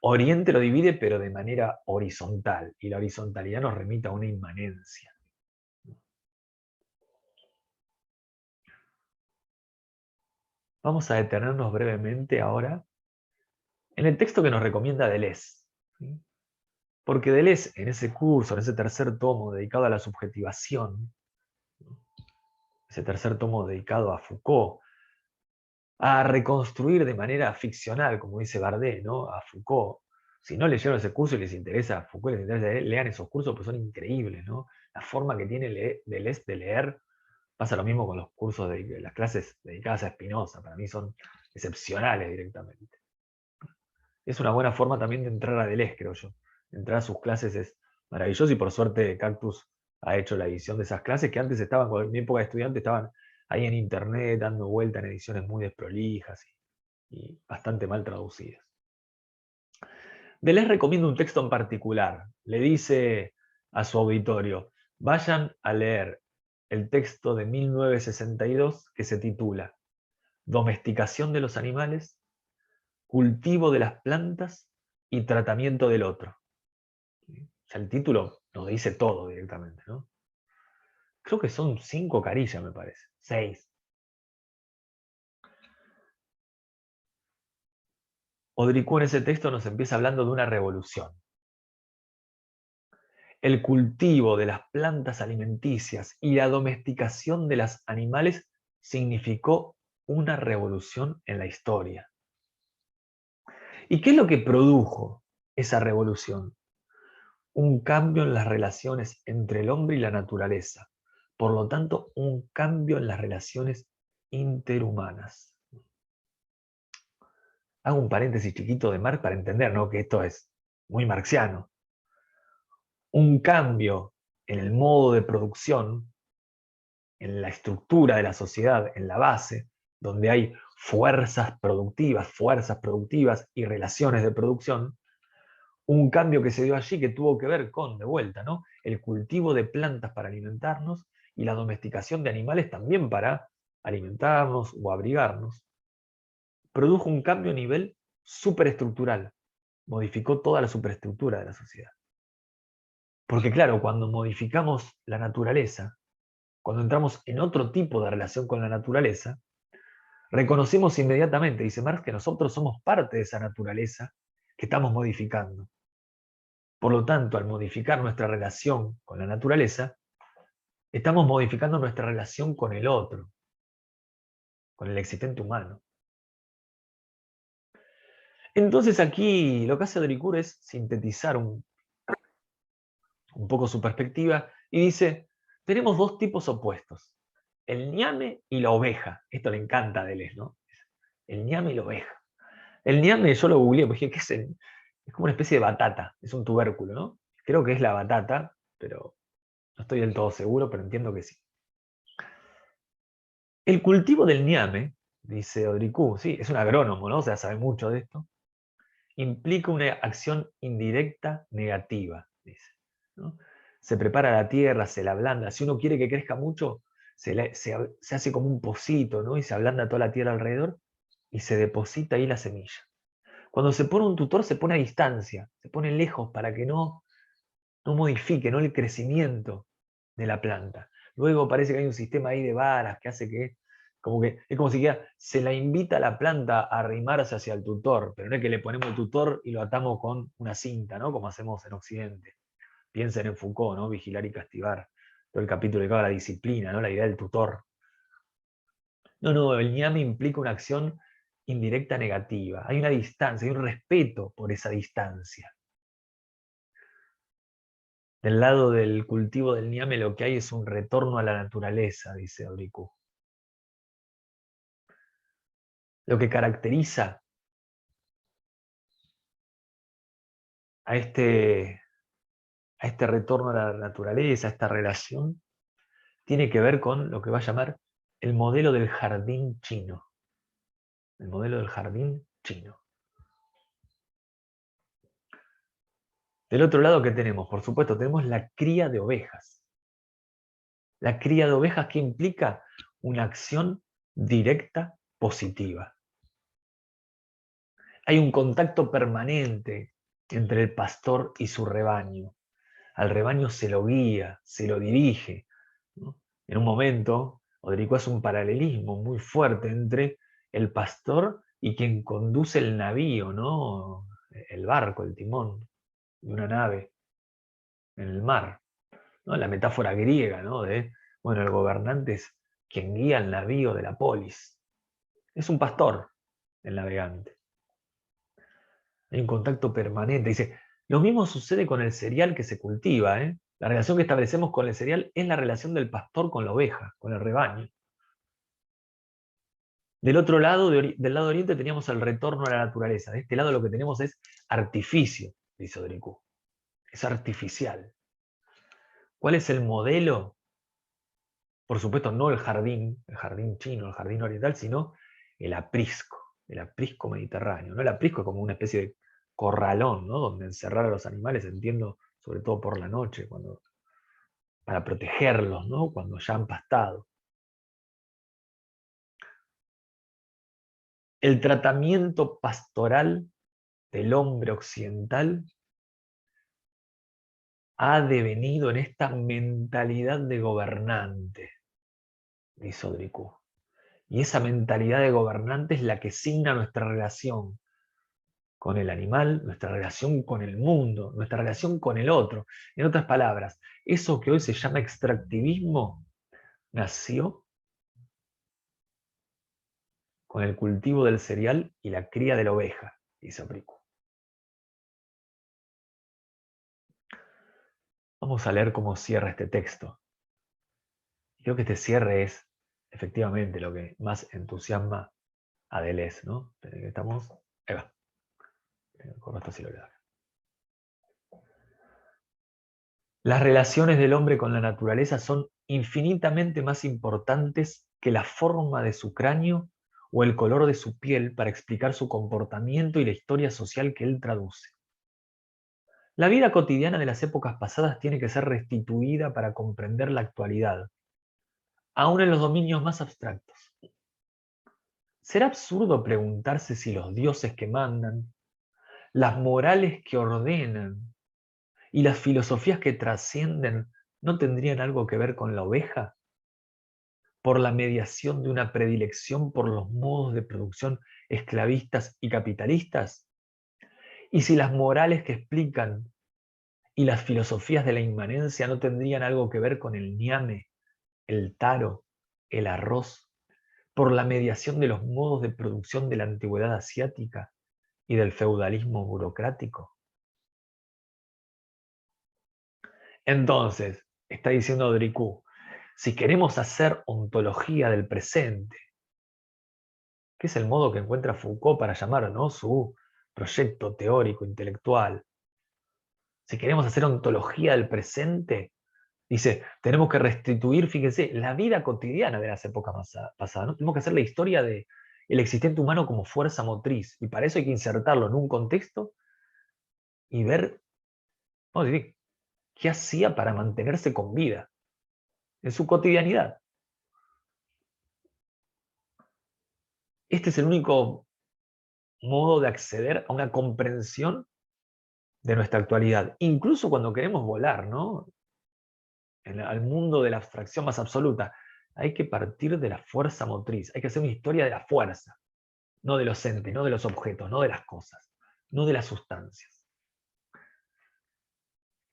Oriente lo divide, pero de manera horizontal, y la horizontalidad nos remite a una inmanencia. Vamos a detenernos brevemente ahora en el texto que nos recomienda Deleuze, ¿sí? Porque Deleuze, en ese curso, en ese tercer tomo dedicado a la subjetivación, ese tercer tomo dedicado a Foucault, a reconstruir de manera ficcional, como dice Bardet, ¿no? A Foucault. Si no leyeron ese curso y les interesa Foucault, les interesa, lean esos cursos, pues son increíbles, ¿no? La forma que tiene Deleuze de leer, pasa lo mismo con los cursos de las clases dedicadas a Spinoza, para mí son excepcionales directamente. Es una buena forma también de entrar a Deleuze, creo yo. Entrar a sus clases es maravilloso y por suerte Cactus ha hecho la edición de esas clases que antes estaban, en mi época de estudiante, estaban ahí en internet dando vuelta en ediciones muy desprolijas y bastante mal traducidas. Deleuze recomienda un texto en particular. Le dice a su auditorio, vayan a leer el texto de 1962 que se titula Domesticación de los animales, cultivo de las plantas y tratamiento del otro. Ya el título nos dice todo directamente, ¿no? Creo que son 5 carillas, me parece. 6. Audricú en ese texto nos empieza hablando de una revolución. El cultivo de las plantas alimenticias y la domesticación de los animales significó una revolución en la historia. ¿Y qué es lo que produjo esa revolución? Un cambio en las relaciones entre el hombre y la naturaleza. Por lo tanto, un cambio en las relaciones interhumanas. Hago un paréntesis chiquito de Marx para entender, ¿no?, que esto es muy marxiano. Un cambio en el modo de producción, en la estructura de la sociedad, en la base, donde hay fuerzas productivas y relaciones de producción, un cambio que se dio allí que tuvo que ver con, de vuelta, ¿no?, el cultivo de plantas para alimentarnos y la domesticación de animales también para alimentarnos o abrigarnos, produjo un cambio a nivel superestructural, modificó toda la superestructura de la sociedad. Porque claro, cuando modificamos la naturaleza, cuando entramos en otro tipo de relación con la naturaleza, reconocemos inmediatamente, dice Marx, que nosotros somos parte de esa naturaleza que estamos modificando. Por lo tanto, al modificar nuestra relación con la naturaleza, estamos modificando nuestra relación con el otro, con el existente humano. Entonces aquí lo que hace Dricur es sintetizar un poco su perspectiva y dice, tenemos dos tipos opuestos, el ñame y la oveja. Esto le encanta a Deleuze, ¿no? El ñame y la oveja. El ñame yo lo googleé, porque dije, ¿qué es es como una especie de batata, es un tubérculo, ¿no? Creo que es la batata, pero no estoy del todo seguro, pero entiendo que sí. El cultivo del ñame, dice Audricú, sí, es un agrónomo, ¿no? O sea, sabe mucho de esto, implica una acción indirecta negativa, dice, ¿no? Se prepara la tierra, se la ablanda. Si uno quiere que crezca mucho, se hace como un pocito, ¿no? Y se ablanda toda la tierra alrededor y se deposita ahí la semilla. Cuando se pone un tutor, se pone a distancia, se pone lejos para que no modifique, ¿no?, el crecimiento de la planta. Luego parece que hay un sistema ahí de varas que hace que, como que, es como si se la invita a la planta a arrimarse hacia el tutor, pero no es que le ponemos el tutor y lo atamos con una cinta, ¿no?, como hacemos en Occidente. Piensen en Foucault, ¿no?, Vigilar y castigar, todo el capítulo dedicado a la disciplina, ¿no?, la idea del tutor. No, el ñame implica una acción indirecta negativa. Hay una distancia, hay un respeto por esa distancia. Del lado del cultivo del ñame lo que hay es un retorno a la naturaleza, dice Auricú. Lo que caracteriza a este retorno a la naturaleza, a esta relación, tiene que ver con lo que va a llamar el modelo del jardín chino. El modelo del jardín chino. Del otro lado, ¿qué tenemos? Por supuesto, tenemos la cría de ovejas. La cría de ovejas que implica una acción directa positiva. Hay un contacto permanente entre el pastor y su rebaño. Al rebaño se lo guía, se lo dirige, ¿no? En un momento, Odrico hace un paralelismo muy fuerte entre el pastor y quien conduce el navío, ¿no? El barco, el timón de una nave en el mar, ¿no? La metáfora griega, ¿no? Bueno, el gobernante es quien guía el navío de la polis. Es un pastor, el navegante. Hay un contacto permanente. Dice, lo mismo sucede con el cereal que se cultiva, ¿eh? La relación que establecemos con el cereal es la relación del pastor con la oveja, con el rebaño. Del otro lado, del lado oriente, teníamos el retorno a la naturaleza. De este lado lo que tenemos es artificio, dice Odricú. Es artificial. ¿Cuál es el modelo? Por supuesto, no el jardín chino, el jardín oriental, sino el aprisco mediterráneo, ¿no? El aprisco es como una especie de corralón, ¿no? Donde encerrar a los animales, entiendo, sobre todo por la noche, para protegerlos, ¿no? Cuando ya han pastado. El tratamiento pastoral del hombre occidental ha devenido en esta mentalidad de gobernante, dice Odricú. Y esa mentalidad de gobernante es la que signa nuestra relación con el animal, nuestra relación con el mundo, nuestra relación con el otro. En otras palabras, eso que hoy se llama extractivismo nació con el cultivo del cereal y la cría de la oveja, dice Odricú. Vamos a leer cómo cierra este texto. Creo que este cierre es efectivamente lo que más entusiasma a Deleuze, ¿no? Estamos. Ahí va. Con esto sí lo leo. Las relaciones del hombre con la naturaleza son infinitamente más importantes que la forma de su cráneo o el color de su piel para explicar su comportamiento y la historia social que él traduce. La vida cotidiana de las épocas pasadas tiene que ser restituida para comprender la actualidad, aún en los dominios más abstractos. ¿Será absurdo preguntarse si los dioses que mandan, las morales que ordenan y las filosofías que trascienden no tendrían algo que ver con la oveja? Por la mediación de una predilección por los modos de producción esclavistas y capitalistas? ¿Y si las morales que explican y las filosofías de la inmanencia no tendrían algo que ver con el ñame, el taro, el arroz, por la mediación de los modos de producción de la antigüedad asiática y del feudalismo burocrático? Entonces, está diciendo Odricú, si queremos hacer ontología del presente, que es el modo que encuentra Foucault para llamar, ¿no?, su proyecto teórico intelectual, si queremos hacer ontología del presente, dice, tenemos que restituir, fíjense, la vida cotidiana de las épocas pasadas, ¿no? Tenemos que hacer la historia del existente humano como fuerza motriz, y para eso hay que insertarlo en un contexto y ver, vamos a decir, qué hacía para mantenerse con vida en su cotidianidad. Este es el único modo de acceder a una comprensión de nuestra actualidad, incluso cuando queremos volar, ¿no?, al mundo de la abstracción más absoluta. Hay que partir de la fuerza motriz, hay que hacer una historia de la fuerza, no de los entes, no de los objetos, no de las cosas, no de las sustancias.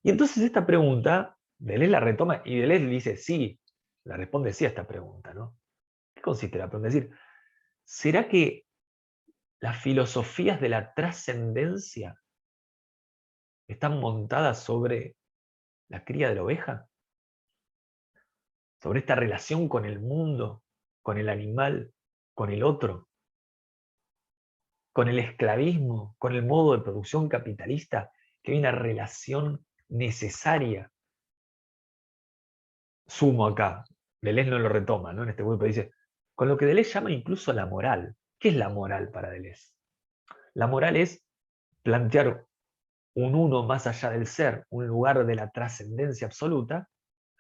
Y entonces esta pregunta, Deleuze la retoma y Deleuze le dice sí, la responde sí a esta pregunta, ¿no? ¿Qué consiste la pregunta? Es decir, ¿será que las filosofías de la trascendencia están montadas sobre la cría de la oveja? Sobre esta relación con el mundo, con el animal, con el otro, con el esclavismo, con el modo de producción capitalista, que hay una relación necesaria. Sumo acá, Deleuze no lo retoma, ¿no?, en este grupo dice, con lo que Deleuze llama incluso la moral. ¿Qué es la moral para Deleuze? La moral es plantear un uno más allá del ser, un lugar de la trascendencia absoluta,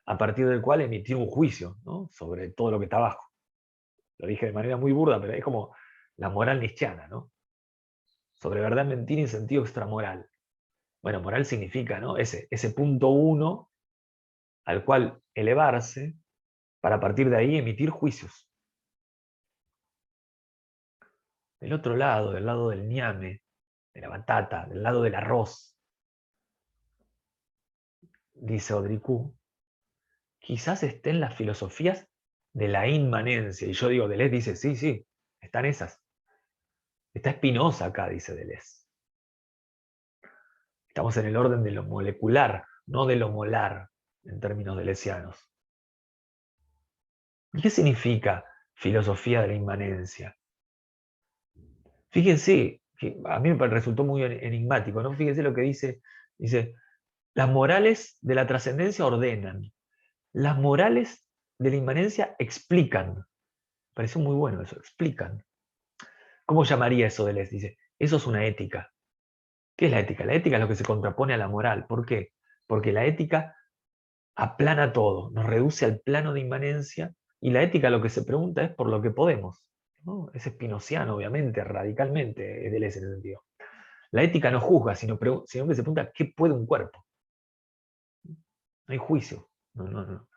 a partir del cual emitir un juicio, ¿no?, sobre todo lo que está abajo. Lo dije de manera muy burda, pero es como la moral nietzscheana, ¿no? Sobre verdad, mentira y sentido extramoral. Bueno, moral significa, ¿no?, ese punto uno al cual elevarse para a partir de ahí emitir juicios. Del otro lado, del lado del ñame, de la batata, del lado del arroz, dice Audricú, quizás estén las filosofías de la inmanencia. Y yo digo, Deleuze dice, sí, sí, están esas. Está Spinoza acá, dice Deleuze. Estamos en el orden de lo molecular, no de lo molar, en términos deleuzianos. ¿Y qué significa filosofía de la inmanencia? Fíjense, que a mí me resultó muy enigmático, ¿no? Fíjense lo que dice, las morales de la trascendencia ordenan, las morales de la inmanencia explican. Pareció muy bueno eso, explican. ¿Cómo llamaría eso Deleuze? Dice, eso es una ética. ¿Qué es la ética? La ética es lo que se contrapone a la moral. ¿Por qué? Porque la ética aplana todo, nos reduce al plano de inmanencia, y la ética lo que se pregunta es por lo que podemos, ¿no? Es spinoziano, obviamente, radicalmente, es Deleuze en ese sentido. La ética no juzga, sino que se pregunta qué puede un cuerpo. No hay juicio, no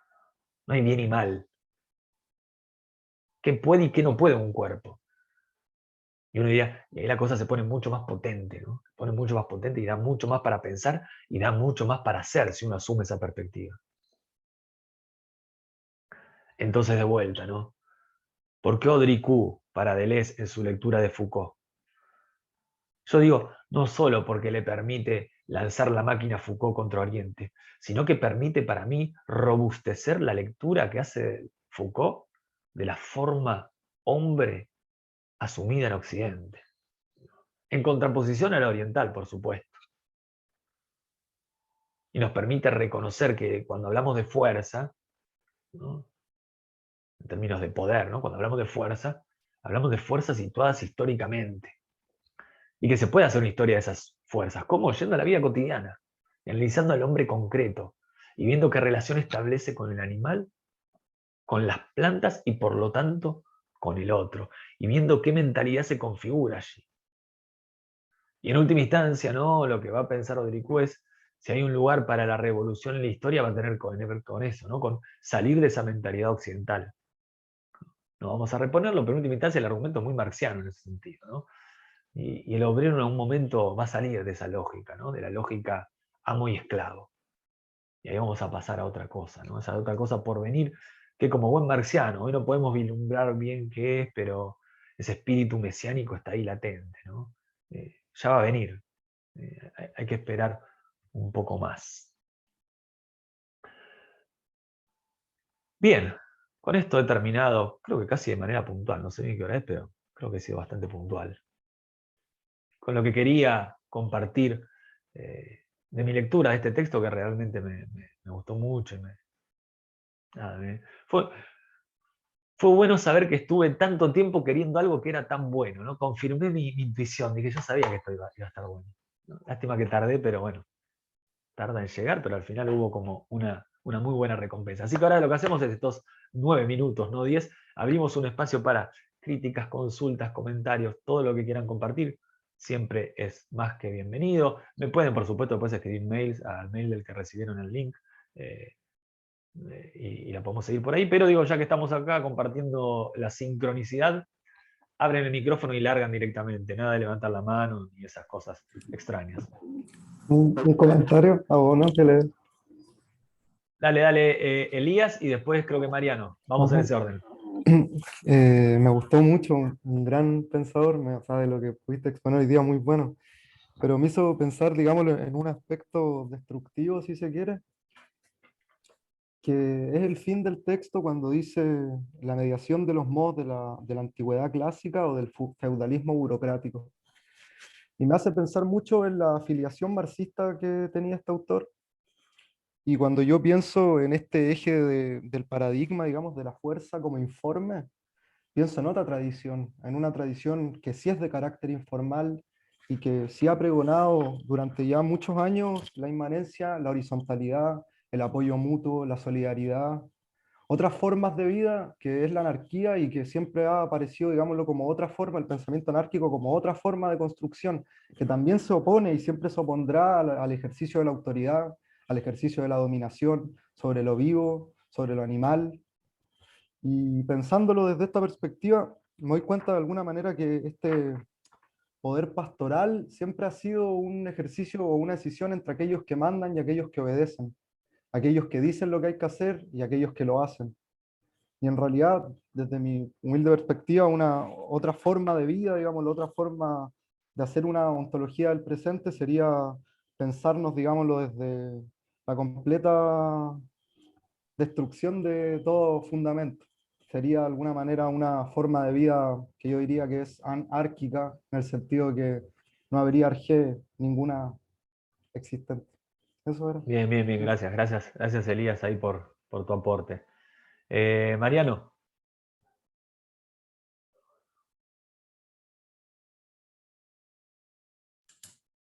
hay bien y mal. ¿Qué puede y qué no puede un cuerpo? Y uno diría, y ahí la cosa se pone mucho más potente, ¿no? Se pone mucho más potente y da mucho más para pensar y da mucho más para hacer si uno asume esa perspectiva. Entonces, de vuelta, ¿no? ¿Por qué Audricú para Deleuze en su lectura de Foucault? Yo digo, no solo porque le permite lanzar la máquina Foucault contra Oriente, sino que permite para mí robustecer la lectura que hace Foucault de la forma hombre asumida en Occidente. En contraposición a la oriental, por supuesto. Y nos permite reconocer que cuando hablamos de fuerza, ¿no?, en términos de poder, ¿no?, cuando hablamos de fuerzas situadas históricamente. Y que se puede hacer una historia de esas fuerzas. ¿Cómo? Yendo a la vida cotidiana, analizando al hombre concreto y viendo qué relación establece con el animal, con las plantas y por lo tanto con el otro. Y viendo qué mentalidad se configura allí. Y en última instancia, ¿no?, lo que va a pensar Rodrigo es, si hay un lugar para la revolución en la historia, va a tener que ver con eso, ¿no?, con salir de esa mentalidad occidental. No vamos a reponerlo, pero en última instancia el argumento es muy marxiano en ese sentido, ¿no? Y el obrero en algún momento va a salir de esa lógica, ¿no?, de la lógica amo y esclavo. Y ahí vamos a pasar a otra cosa, ¿no?, esa otra cosa por venir, que como buen marxiano, hoy no podemos vislumbrar bien qué es, pero ese espíritu mesiánico está ahí latente, ¿no? Ya va a venir. Hay que esperar un poco más. Bien, con esto he terminado, creo que casi de manera puntual, no sé bien qué hora es, pero creo que he sido bastante puntual. Con lo que quería compartir de mi lectura de este texto, que realmente me gustó mucho. Nada, fue bueno saber que estuve tanto tiempo queriendo algo que era tan bueno, ¿no? Confirmé mi intuición, dije, yo sabía que esto iba a estar bueno, ¿no? Lástima que tardé, pero bueno, tarda en llegar, pero al final hubo como una muy buena recompensa. Así que ahora lo que hacemos es estos 9 minutos, no 10, abrimos un espacio para críticas, consultas, comentarios, todo lo que quieran compartir. Siempre es más que bienvenido. Me pueden, por supuesto, después escribir mails al mail del que recibieron el link. eh, y la podemos seguir por ahí. Pero digo, ya que estamos acá compartiendo la sincronicidad, abren el micrófono y largan directamente. Nada de levantar la mano ni esas cosas extrañas. Un comentario a uno que le... Dale, dale, Elías, y después creo que Mariano. Vamos en Ajá. ese orden. Me gustó mucho, un gran pensador, o sea, de lo que pudiste exponer hoy día, muy bueno, pero me hizo pensar, digámoslo, en un aspecto destructivo, si se quiere, que es el fin del texto cuando dice la mediación de los modos de la antigüedad clásica o del feudalismo burocrático. Y me hace pensar mucho en la afiliación marxista que tenía este autor. Y cuando yo pienso en este eje del paradigma, digamos, de la fuerza como informe, pienso en otra tradición, en una tradición que sí es de carácter informal, y que sí ha pregonado durante ya muchos años la inmanencia, la horizontalidad, el apoyo mutuo, la solidaridad, otras formas de vida, que es la anarquía y que siempre ha aparecido, digámoslo, como otra forma, el pensamiento anárquico como otra forma de construcción, que también se opone y siempre se opondrá al ejercicio de la autoridad, al ejercicio de la dominación sobre lo vivo, sobre lo animal. Y pensándolo desde esta perspectiva, me doy cuenta de alguna manera que este poder pastoral siempre ha sido un ejercicio o una decisión entre aquellos que mandan y aquellos que obedecen, aquellos que dicen lo que hay que hacer y aquellos que lo hacen. Y en realidad, desde mi humilde perspectiva, una otra forma de vida, digamos, la otra forma de hacer una ontología del presente sería pensarnos, digámoslo, desde la completa destrucción de todo fundamento. Sería de alguna manera una forma de vida que yo diría que es anárquica, en el sentido de que no habría arjé ninguna existente. Eso era. Bien, bien, bien, gracias, gracias, gracias Elías ahí por tu aporte. Mariano.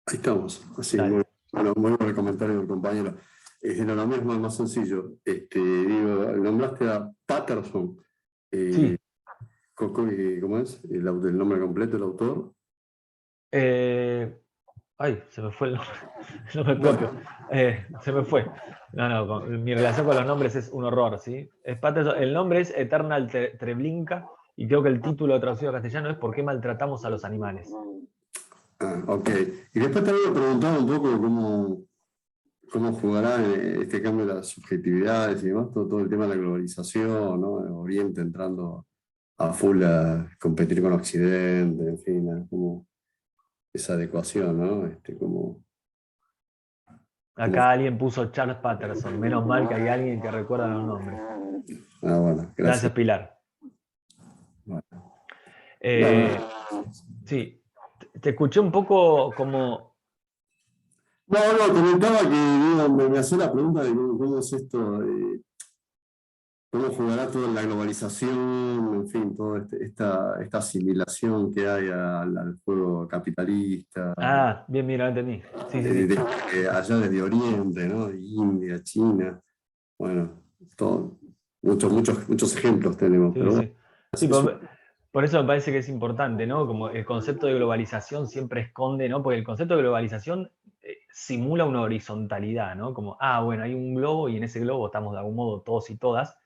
Ahí estamos. Así, Dale. bueno, muy buen comentario del compañero. No, lo mismo es más sencillo. Digo, nombraste a Patterson. Sí. ¿Cómo es? El nombre completo del autor. Ay, se me fue el nombre, no me propio. Bueno, Se me fue. No, no, mi relación con los nombres es un horror, ¿sí? El nombre es Eternal Treblinka y creo que el título traducido a castellano es ¿Por qué maltratamos a los animales? ok. Y después te había preguntado un poco cómo jugará este cambio de las subjetividades y demás, todo el tema de la globalización, ¿no? Oriente entrando a full a competir con Occidente, en fin, como esa adecuación, ¿no? Como... Acá alguien puso Charles Patterson. Menos mal que hay alguien que recuerda los nombres. Ah, bueno, gracias. Gracias, Pilar. Bueno, Eh, bueno, sí, te escuché un poco como... no, comentaba que digo, me hacía la pregunta de cómo es esto, cómo jugará toda la globalización, en fin, toda esta asimilación que hay al juego capitalista, Ah, bien, mira, entendí. Sí, sí, sí. allá desde Oriente, ¿no? India, China, bueno, todo, muchos ejemplos tenemos, Sí, pero bueno, sí. Sí, por eso me parece que es importante, ¿no? Como el concepto de globalización siempre esconde, ¿no? Porque el concepto de globalización simula una horizontalidad, ¿no? Como, bueno, hay un globo y en ese globo estamos de algún modo todos y todas,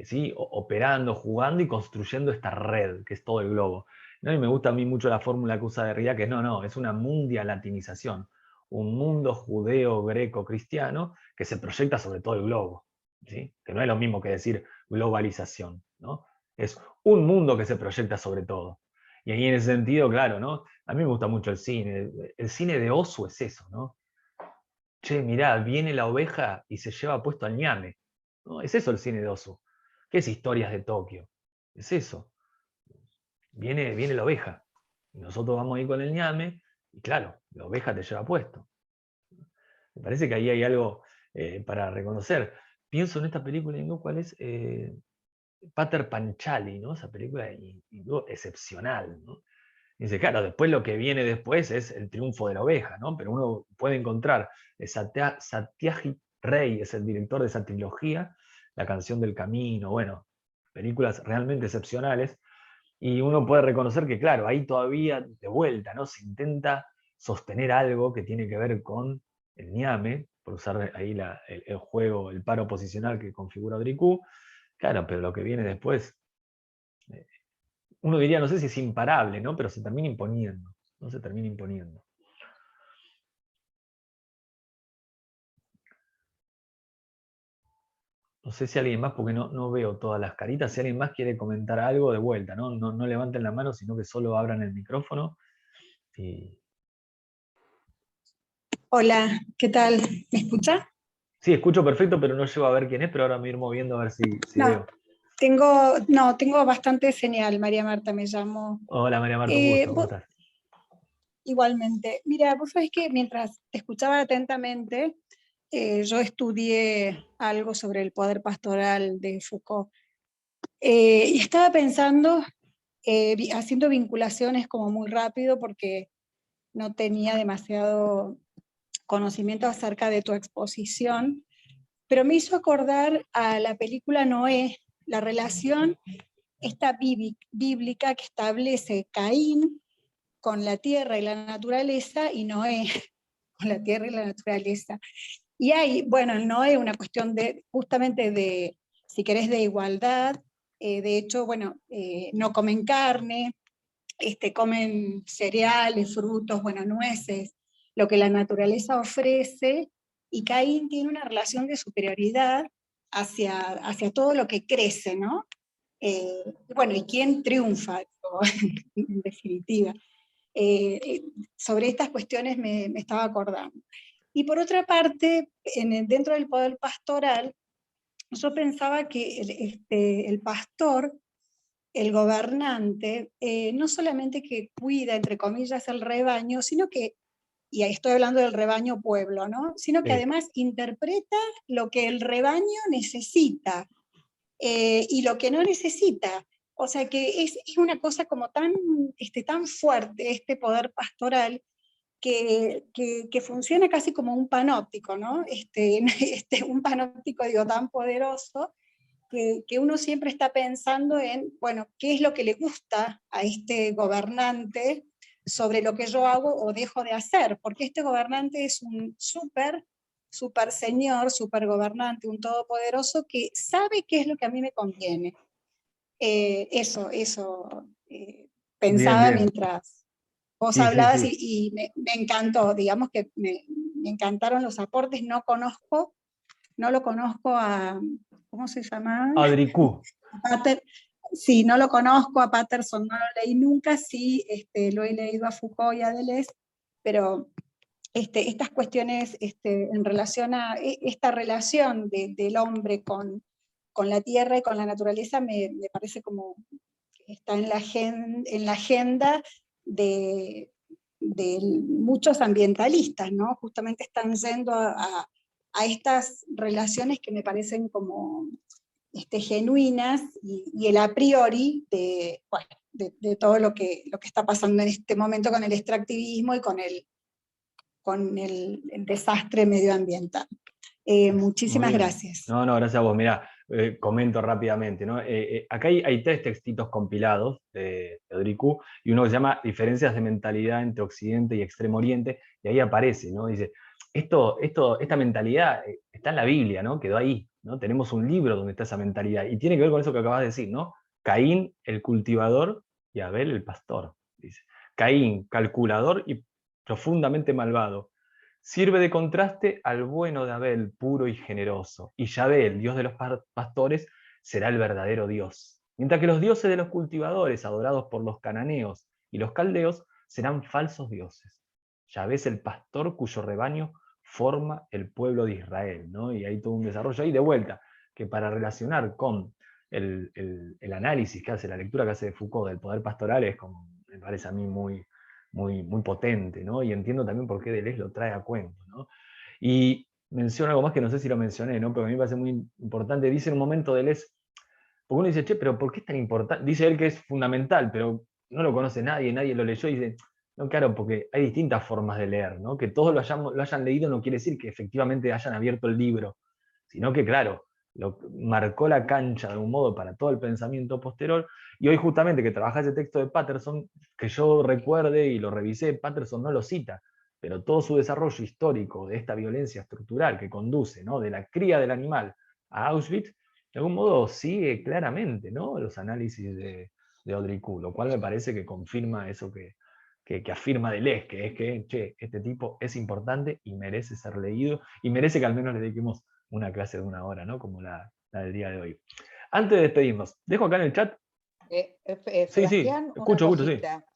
¿sí? Operando, jugando y construyendo esta red, que es todo el globo. ¿No? Y me gusta a mí mucho la fórmula que usa Derrida, que es no, es una mundialatinización, un mundo judeo-greco-cristiano que se proyecta sobre todo el globo, ¿sí? Que no es lo mismo que decir globalización, ¿no? Es un mundo que se proyecta sobre todo. Y ahí en ese sentido, claro, ¿no? A mí me gusta mucho el cine. El cine de Ozu es eso, ¿no? Che, mirá, viene la oveja y se lleva puesto al ñame. ¿No? Es eso el cine de Ozu. ¿Qué es Historias de Tokio? Es eso. Viene la oveja. Y nosotros vamos ahí con el ñame y claro, la oveja te lleva puesto. Me parece que ahí hay algo para reconocer. Pienso en esta película y digo, ¿cuál es? Pater Panchali, ¿no? Esa película excepcional, ¿no? Dice, claro, después lo que viene después es el triunfo de la oveja, ¿no? Pero uno puede encontrar, Satyajit Ray es el director de esa trilogía, La canción del camino, bueno, películas realmente excepcionales, y uno puede reconocer que, claro, ahí todavía de vuelta, ¿no? Se intenta sostener algo que tiene que ver con el ñame, por usar ahí el juego, el paro posicional que configura Dricú, claro, pero lo que viene después eh, uno diría, no sé si es imparable, ¿no? Pero se termina imponiendo, ¿no? Se termina imponiendo. No sé si alguien más, porque no veo todas las caritas, si alguien más quiere comentar algo de vuelta, ¿no? No levanten la mano, sino que solo abran el micrófono. Y... Hola, ¿qué tal? ¿Me escucha? Sí, escucho perfecto, pero no llego a ver quién es, pero ahora me voy a ir moviendo a ver si No, veo. tengo bastante señal, María Marta me llamo. Hola María Marta, un gusto, ¿cómo estás? Igualmente. Mira, vos sabés que mientras te escuchaba atentamente, yo estudié algo sobre el poder pastoral de Foucault. Y estaba pensando, haciendo vinculaciones como muy rápido, porque no tenía demasiado conocimiento acerca de tu exposición, pero me hizo acordar a la película Noé, la relación esta bíblica que establece Caín con la tierra y la naturaleza y Noé con la tierra y la naturaleza. Y hay, bueno, en Noé una cuestión de, justamente de, si querés, de igualdad. De hecho, bueno, no comen carne, comen cereales, frutos, bueno, nueces, lo que la naturaleza ofrece, y Caín tiene una relación de superioridad hacia todo lo que crece, ¿no? Bueno, ¿y quién triunfa? En definitiva. Sobre estas cuestiones me estaba acordando. Y por otra parte, dentro del poder pastoral, yo pensaba que el pastor, el gobernante, no solamente que cuida, entre comillas, el rebaño, sino que, y ahí estoy hablando del rebaño pueblo, ¿no? Sino que además interpreta lo que el rebaño necesita y lo que no necesita. O sea que es una cosa como tan fuerte este poder pastoral que funciona casi como un panóptico, ¿no? Un panóptico, digo, tan poderoso que uno siempre está pensando en, bueno, qué es lo que le gusta a este gobernante sobre lo que yo hago o dejo de hacer, porque este gobernante es un súper señor, súper gobernante, un todopoderoso que sabe qué es lo que a mí me conviene. Eso Bien, pensaba bien. mientras vos Sí, sí, hablabas sí. y me encantó, digamos que me encantaron los aportes, no lo conozco a, ¿cómo se llama? Adricú. Sí, no lo conozco, a Patterson no lo leí nunca, sí lo he leído a Foucault y a Deleuze, pero estas cuestiones en relación a esta relación del hombre con la tierra y con la naturaleza me parece como que está en la agenda de muchos ambientalistas, ¿no? Justamente están yendo a estas relaciones que me parecen como genuinas y el a priori bueno, de todo lo que está pasando en este momento con el extractivismo y con el desastre medioambiental. Muy Muchísimas bien. gracias. No, no, gracias a vos. Mirá, comento rápidamente, ¿no? Acá hay 3 textitos compilados de Adricú, y uno que se llama Diferencias de mentalidad entre Occidente y Extremo Oriente, y ahí aparece, ¿no? Dice, esta mentalidad está en la Biblia, ¿no? Quedó ahí, ¿no? Tenemos un libro donde está esa mentalidad, y tiene que ver con eso que acabas de decir, ¿no? Caín, el cultivador, y Abel, el pastor, dice. Caín, calculador y profundamente malvado. Sirve de contraste al bueno de Abel, puro y generoso, y Yahvé, el Dios de los pastores, será el verdadero Dios. Mientras que los dioses de los cultivadores, adorados por los cananeos y los caldeos, serán falsos dioses. Yahvé es el pastor cuyo rebaño forma el pueblo de Israel, ¿no? Y hay todo un desarrollo ahí de vuelta, que para relacionar con el análisis que hace, la lectura que hace de Foucault del poder pastoral, es como, me parece a mí muy potente, ¿no? Y entiendo también por qué Deleuze lo trae a cuento, ¿no? Y menciono algo más que no sé si lo mencioné, ¿no? Pero a mí me parece muy importante. Dice en un momento Deleuze, porque uno dice, che, pero ¿por qué es tan importante? Dice él que es fundamental, pero no lo conoce nadie, nadie lo leyó, y dice, no, claro, porque hay distintas formas de leer, ¿no? Que todos lo hayan leído no quiere decir que efectivamente hayan abierto el libro, sino que, claro, marcó la cancha de algún modo para todo el pensamiento posterior, y hoy justamente que trabaja ese texto de Patterson, que yo recuerde y lo revisé, Patterson no lo cita, pero todo su desarrollo histórico de esta violencia estructural que conduce, ¿no? De la cría del animal a Auschwitz, de algún modo sigue claramente, ¿no? Los análisis de Audricú, lo cual me parece que confirma eso que afirma Deleuze, que es que, che, este tipo es importante y merece ser leído, y merece que al menos le dediquemos una clase de 1 hora, ¿no? Como la del día de hoy. Antes de despedirnos, dejo acá en el chat. Sí, Sebastián, una escucho, sí. cosita.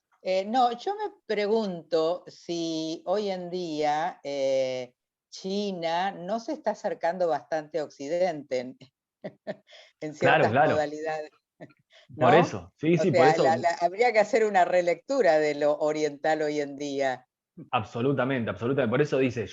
No, yo me pregunto si hoy en día China no se está acercando bastante a Occidente en ciertas Claro. modalidades, Por ¿no? eso, sí, O sí, por sea, eso. habría que hacer una relectura de lo oriental hoy en día. Absolutamente. Por eso dice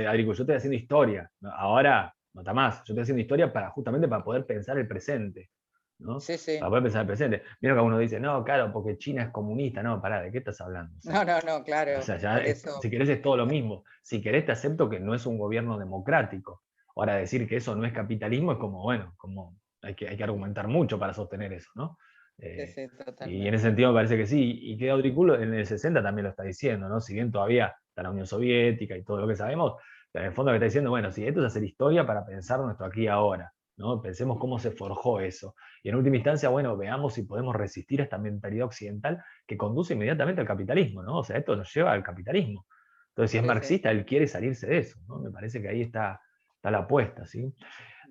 Adrico, yo estoy haciendo historia. Ahora, no está más. Yo estoy haciendo historia justamente para poder pensar el presente. ¿no? Sí, sí. Para poder pensar en el presente. Vieron que uno dice, no, claro, porque China es comunista. No, pará, ¿de qué estás hablando? O sea, No, claro. o sea, ya Por eso. si querés es todo lo mismo. Si querés te acepto que no es un gobierno democrático. Ahora decir que eso no es capitalismo es como, bueno, como hay que argumentar mucho para sostener eso, ¿no? Sí, sí, Y en totalmente. ese sentido me parece que sí, y que Audriculo en el 60 también lo está diciendo, ¿no? Si bien todavía está la Unión Soviética y todo lo que sabemos, pero en el fondo lo que está diciendo, bueno, si esto es hacer historia para pensar nuestro aquí y ahora, ¿no? Pensemos cómo se forjó eso. Y en última instancia, bueno, veamos si podemos resistir a esta mentalidad occidental que conduce inmediatamente al capitalismo, ¿no? O sea, esto nos lleva al capitalismo. Entonces, si es Sí, sí. marxista, él quiere salirse de eso, ¿no? Me parece que ahí está la apuesta, ¿sí?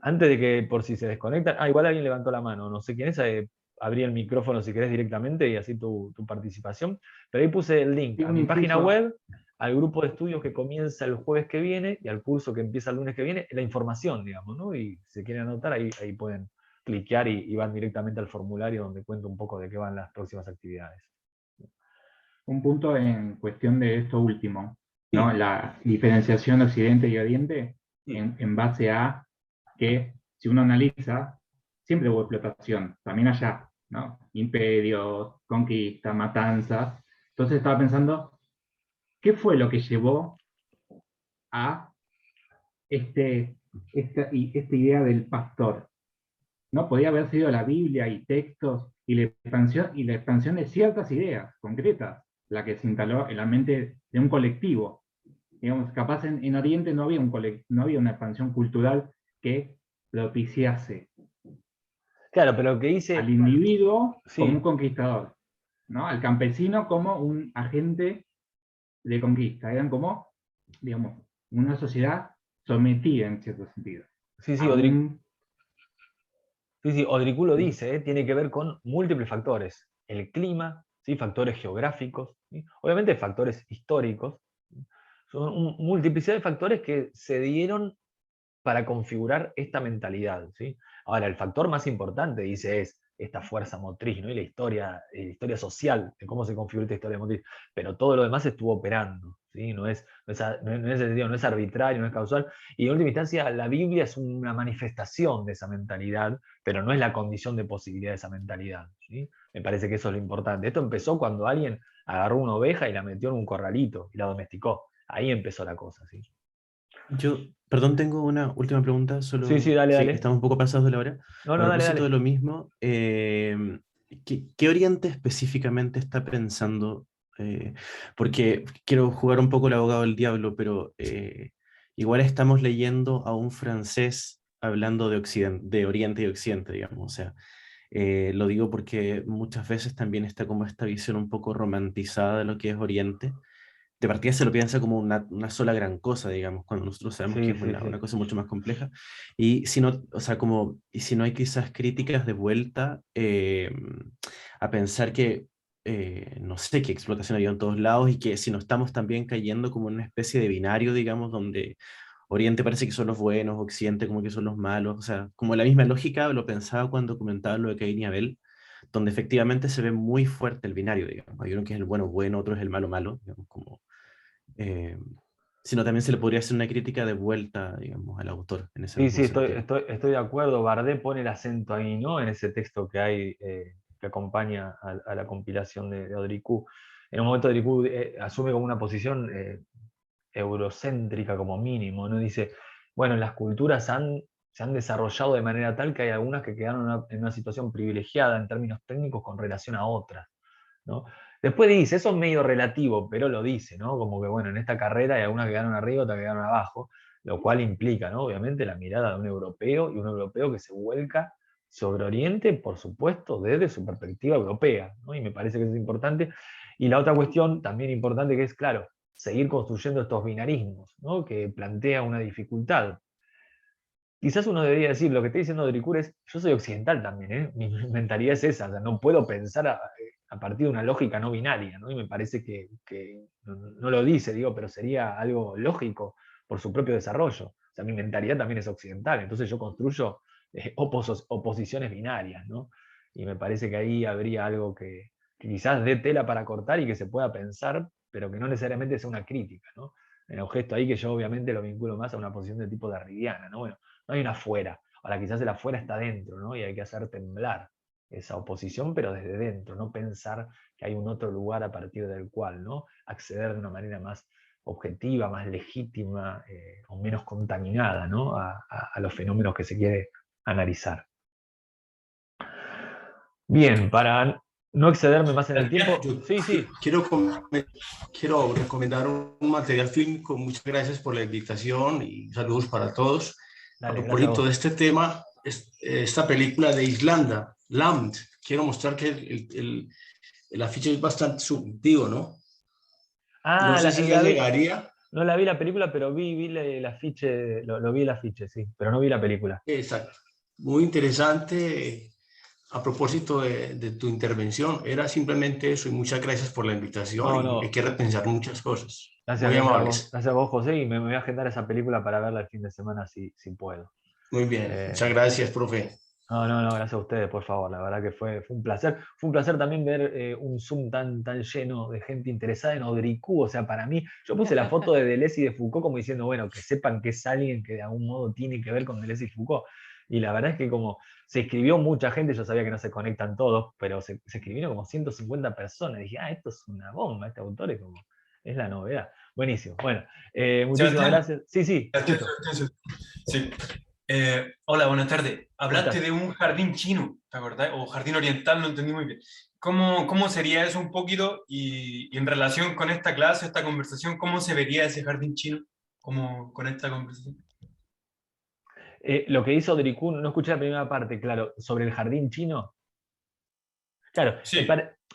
Antes de que, por si se desconectan, igual alguien levantó la mano, no sé quién es, abrí el micrófono si querés directamente y así tu participación, pero ahí puse el link Sí, a un mi página inciso. web, al grupo de estudios que comienza el jueves que viene y al curso que empieza el lunes que viene, la información, digamos, ¿no? Y si quieren anotar, ahí pueden cliquear y van directamente al formulario donde cuento un poco de qué van las próximas actividades. Un punto en cuestión de esto último, ¿no? Sí. La diferenciación de Occidente y Oriente Sí. en base a que, si uno analiza, siempre hubo explotación, también allá, ¿no? Imperios, conquista, matanzas. Entonces estaba pensando, ¿qué fue lo que llevó a esta idea del pastor? ¿No? Podía haber sido la Biblia y textos y la expansión de ciertas ideas concretas, la que se instaló en la mente de un colectivo. Digamos, capaz en Oriente no había, no había una expansión cultural que propiciase Claro, pero lo que al dice, individuo como un sí, conquistador, ¿no? Al campesino como un agente de conquista. Eran como, digamos, una sociedad sometida en cierto sentido. sí, sí, A un, Sí, Odriculo dice, tiene que ver con múltiples factores. El clima, ¿sí? Factores geográficos, ¿sí? Obviamente factores históricos. ¿Sí? Son multiplicidad de factores que se dieron para configurar esta mentalidad, ¿sí? Ahora, el factor más importante, dice, es esta fuerza motriz, ¿no? Y la historia social de cómo se configura esta historia motriz. Pero todo lo demás estuvo operando, ¿sí? En ese sentido, no es arbitrario, no es causal. Y en última instancia, la Biblia es una manifestación de esa mentalidad, pero no es la condición de posibilidad de esa mentalidad, ¿sí? Me parece que eso es lo importante. Esto empezó cuando alguien agarró una oveja y la metió en un corralito y la domesticó. Ahí empezó la cosa, ¿sí? Yo, perdón, tengo una última pregunta, Sí, sí, solo dale, sí, dale. estamos un poco pasados de la hora. No, A no, dale, propósito de dale. lo mismo, ¿qué Oriente específicamente está pensando? Porque quiero jugar un poco el abogado del diablo, pero igual estamos leyendo a un francés hablando de Oriente y Occidente, digamos. O sea, lo digo porque muchas veces también está como esta visión un poco romantizada de lo que es Oriente. De partida se lo piensa como una sola gran cosa, digamos, cuando nosotros sabemos que Sí, es sí, una sí. cosa mucho más compleja. Y si no, o sea, como, y si no hay quizás críticas de vuelta a pensar que, no sé, que explotación había en todos lados y que si no estamos también cayendo como en una especie de binario, digamos, donde Oriente parece que son los buenos, Occidente como que son los malos, o sea, como la misma lógica lo pensaba cuando comentaba lo de Caín y Abel, donde efectivamente se ve muy fuerte el binario, digamos. Hay uno que es el bueno bueno, otro es el malo malo, digamos, como eh, sino también se le podría hacer una crítica de vuelta, digamos, al autor en ese Sí, mismo sí, sentido. estoy de acuerdo. Bardet pone el acento ahí, ¿no? En ese texto que hay, que acompaña a la compilación de Odricú. En un momento Odricú asume como una posición eurocéntrica como mínimo, ¿no? Dice, bueno, las culturas se han desarrollado de manera tal que hay algunas que quedaron en una situación privilegiada en términos técnicos con relación a otras, ¿no? Después dice, eso es medio relativo, pero lo dice, ¿no? Como que, bueno, en esta carrera hay algunas que quedaron arriba, otras que quedaron abajo, lo cual implica, ¿no? Obviamente la mirada de un europeo y un europeo que se vuelca sobre Oriente, por supuesto, desde su perspectiva europea, ¿no? Y me parece que eso es importante. Y la otra cuestión también importante que es, claro, seguir construyendo estos binarismos, ¿no? Que plantea una dificultad. Quizás uno debería decir, lo que está diciendo Dricur es, yo soy occidental también, ¿eh? Mi mentalidad es esa, o sea, no puedo pensar a partir de una lógica no binaria, ¿no? Y me parece que no lo dice, digo, pero sería algo lógico por su propio desarrollo. O sea, mi mentalidad también es occidental, entonces yo construyo oposiciones binarias, ¿no? Y me parece que ahí habría algo que quizás dé tela para cortar y que se pueda pensar, pero que no necesariamente sea una crítica, ¿no? En el gesto ahí que yo obviamente lo vinculo más a una posición de tipo derridiana, ¿no? Bueno, no hay un afuera. Ahora quizás el afuera está dentro, ¿no? Y hay que hacer temblar esa oposición, pero desde dentro, no pensar que hay un otro lugar a partir del cual, ¿no? Acceder de una manera más objetiva, más legítima o menos contaminada, ¿no? a los fenómenos que se quiere analizar. Bien, para no excederme más en el tiempo. Sí. Quiero recomendar un material fílmico. Muchas gracias por la invitación y saludos para todos. Dale, A propósito de este tema, esta película de Islanda, Land, quiero mostrar que el afiche es bastante subjetivo, ¿no? No sé si ya llegaría. No la vi la película, pero vi el afiche, lo vi el afiche, sí, pero no vi la película. Exacto. Muy interesante. A propósito de tu intervención, era simplemente eso y muchas gracias por la invitación y hay que repensar muchas cosas. Gracias, muy amables. Gracias a vos, José, y me voy a agendar esa película para verla el fin de semana si puedo. Muy bien, muchas gracias, profe. No, gracias a ustedes, por favor, la verdad que fue un placer. Fue un placer también ver un Zoom tan lleno de gente interesada en Odricú, o sea, para mí, yo puse la foto de Deleuze y de Foucault como diciendo, bueno, que sepan que es alguien que de algún modo tiene que ver con Deleuze y Foucault. Y la verdad es que como se escribió mucha gente, yo sabía que no se conectan todos, pero se escribieron como 150 personas. Y dije, esto es una bomba, este autor es la novedad. Buenísimo. Bueno, muchísimas gracias. Sí. Sí. Hola, buenas tardes. Hablaste de un jardín chino, ¿te acordás? O jardín oriental, no entendí muy bien. ¿Cómo sería eso un poquito? Y en relación con esta clase, esta conversación, ¿cómo se vería ese jardín chino con esta conversación? Lo que hizo Odricú, no escuché la primera parte, claro, sobre el jardín chino. Claro, sí.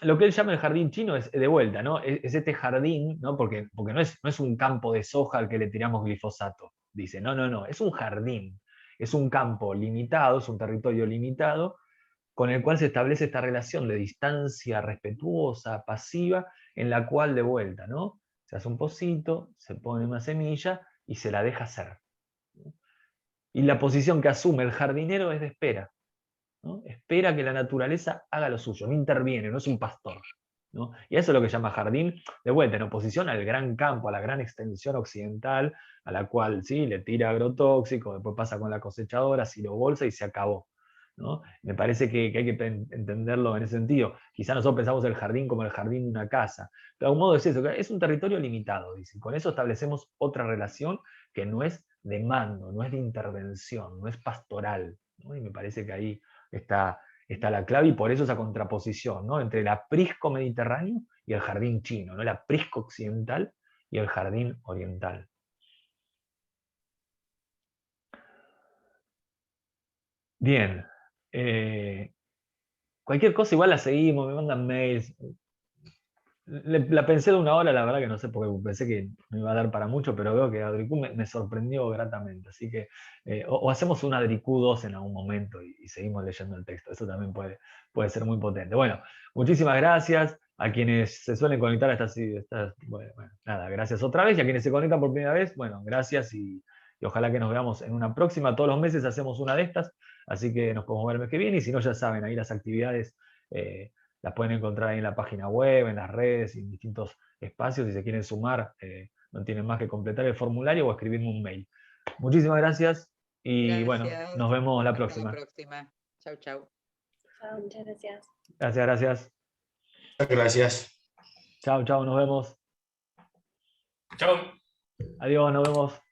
Lo que él llama el jardín chino es de vuelta, ¿no? Es este jardín, ¿no? Porque no es un campo de soja al que le tiramos glifosato. Dice, no, es un jardín. Es un campo limitado, es un territorio limitado, con el cual se establece esta relación de distancia respetuosa, pasiva, en la cual de vuelta, ¿no? Se hace un pocito, se pone una semilla y se la deja ser. Y la posición que asume el jardinero es de espera, ¿no? Espera que la naturaleza haga lo suyo, no interviene, no es un pastor, ¿no? Y eso es lo que llama jardín, de vuelta, en oposición al gran campo, a la gran extensión occidental, a la cual sí, le tira agrotóxico, después pasa con la cosechadora, si lo bolsa y se acabó, ¿no? Me parece que hay que entenderlo en ese sentido. Quizá nosotros pensamos el jardín como el jardín de una casa, pero de algún modo es eso, es un territorio limitado, dice. Con eso establecemos otra relación que no es de mando, no es de intervención, no es pastoral, ¿no? Y me parece que ahí está la clave, y por eso esa contraposición, ¿no? Entre el aprisco mediterráneo y el jardín chino, ¿no? El aprisco occidental y el jardín oriental. Bien. Cualquier cosa igual la seguimos, me mandan mails. La pensé de una hora, la verdad que no sé, porque pensé que me iba a dar para mucho, pero veo que Adricú me sorprendió gratamente. Así que, o hacemos un Adricú 2 en algún momento y seguimos leyendo el texto. Eso también puede ser muy potente. Bueno, muchísimas gracias a quienes se suelen conectar a estas bueno, nada, gracias otra vez. Y a quienes se conectan por primera vez, bueno, gracias y ojalá que nos veamos en una próxima. Todos los meses hacemos una de estas, así que nos podemos ver el mes que viene. Y si no, ya saben, ahí las actividades las pueden encontrar ahí en la página web, en las redes y en distintos espacios. Si se quieren sumar, no tienen más que completar el formulario o escribirme un mail. Muchísimas gracias y bueno, nos vemos la próxima. Chau, chau. Chao, muchas gracias. Gracias. Gracias. Chao, nos vemos. Chao. Adiós, nos vemos.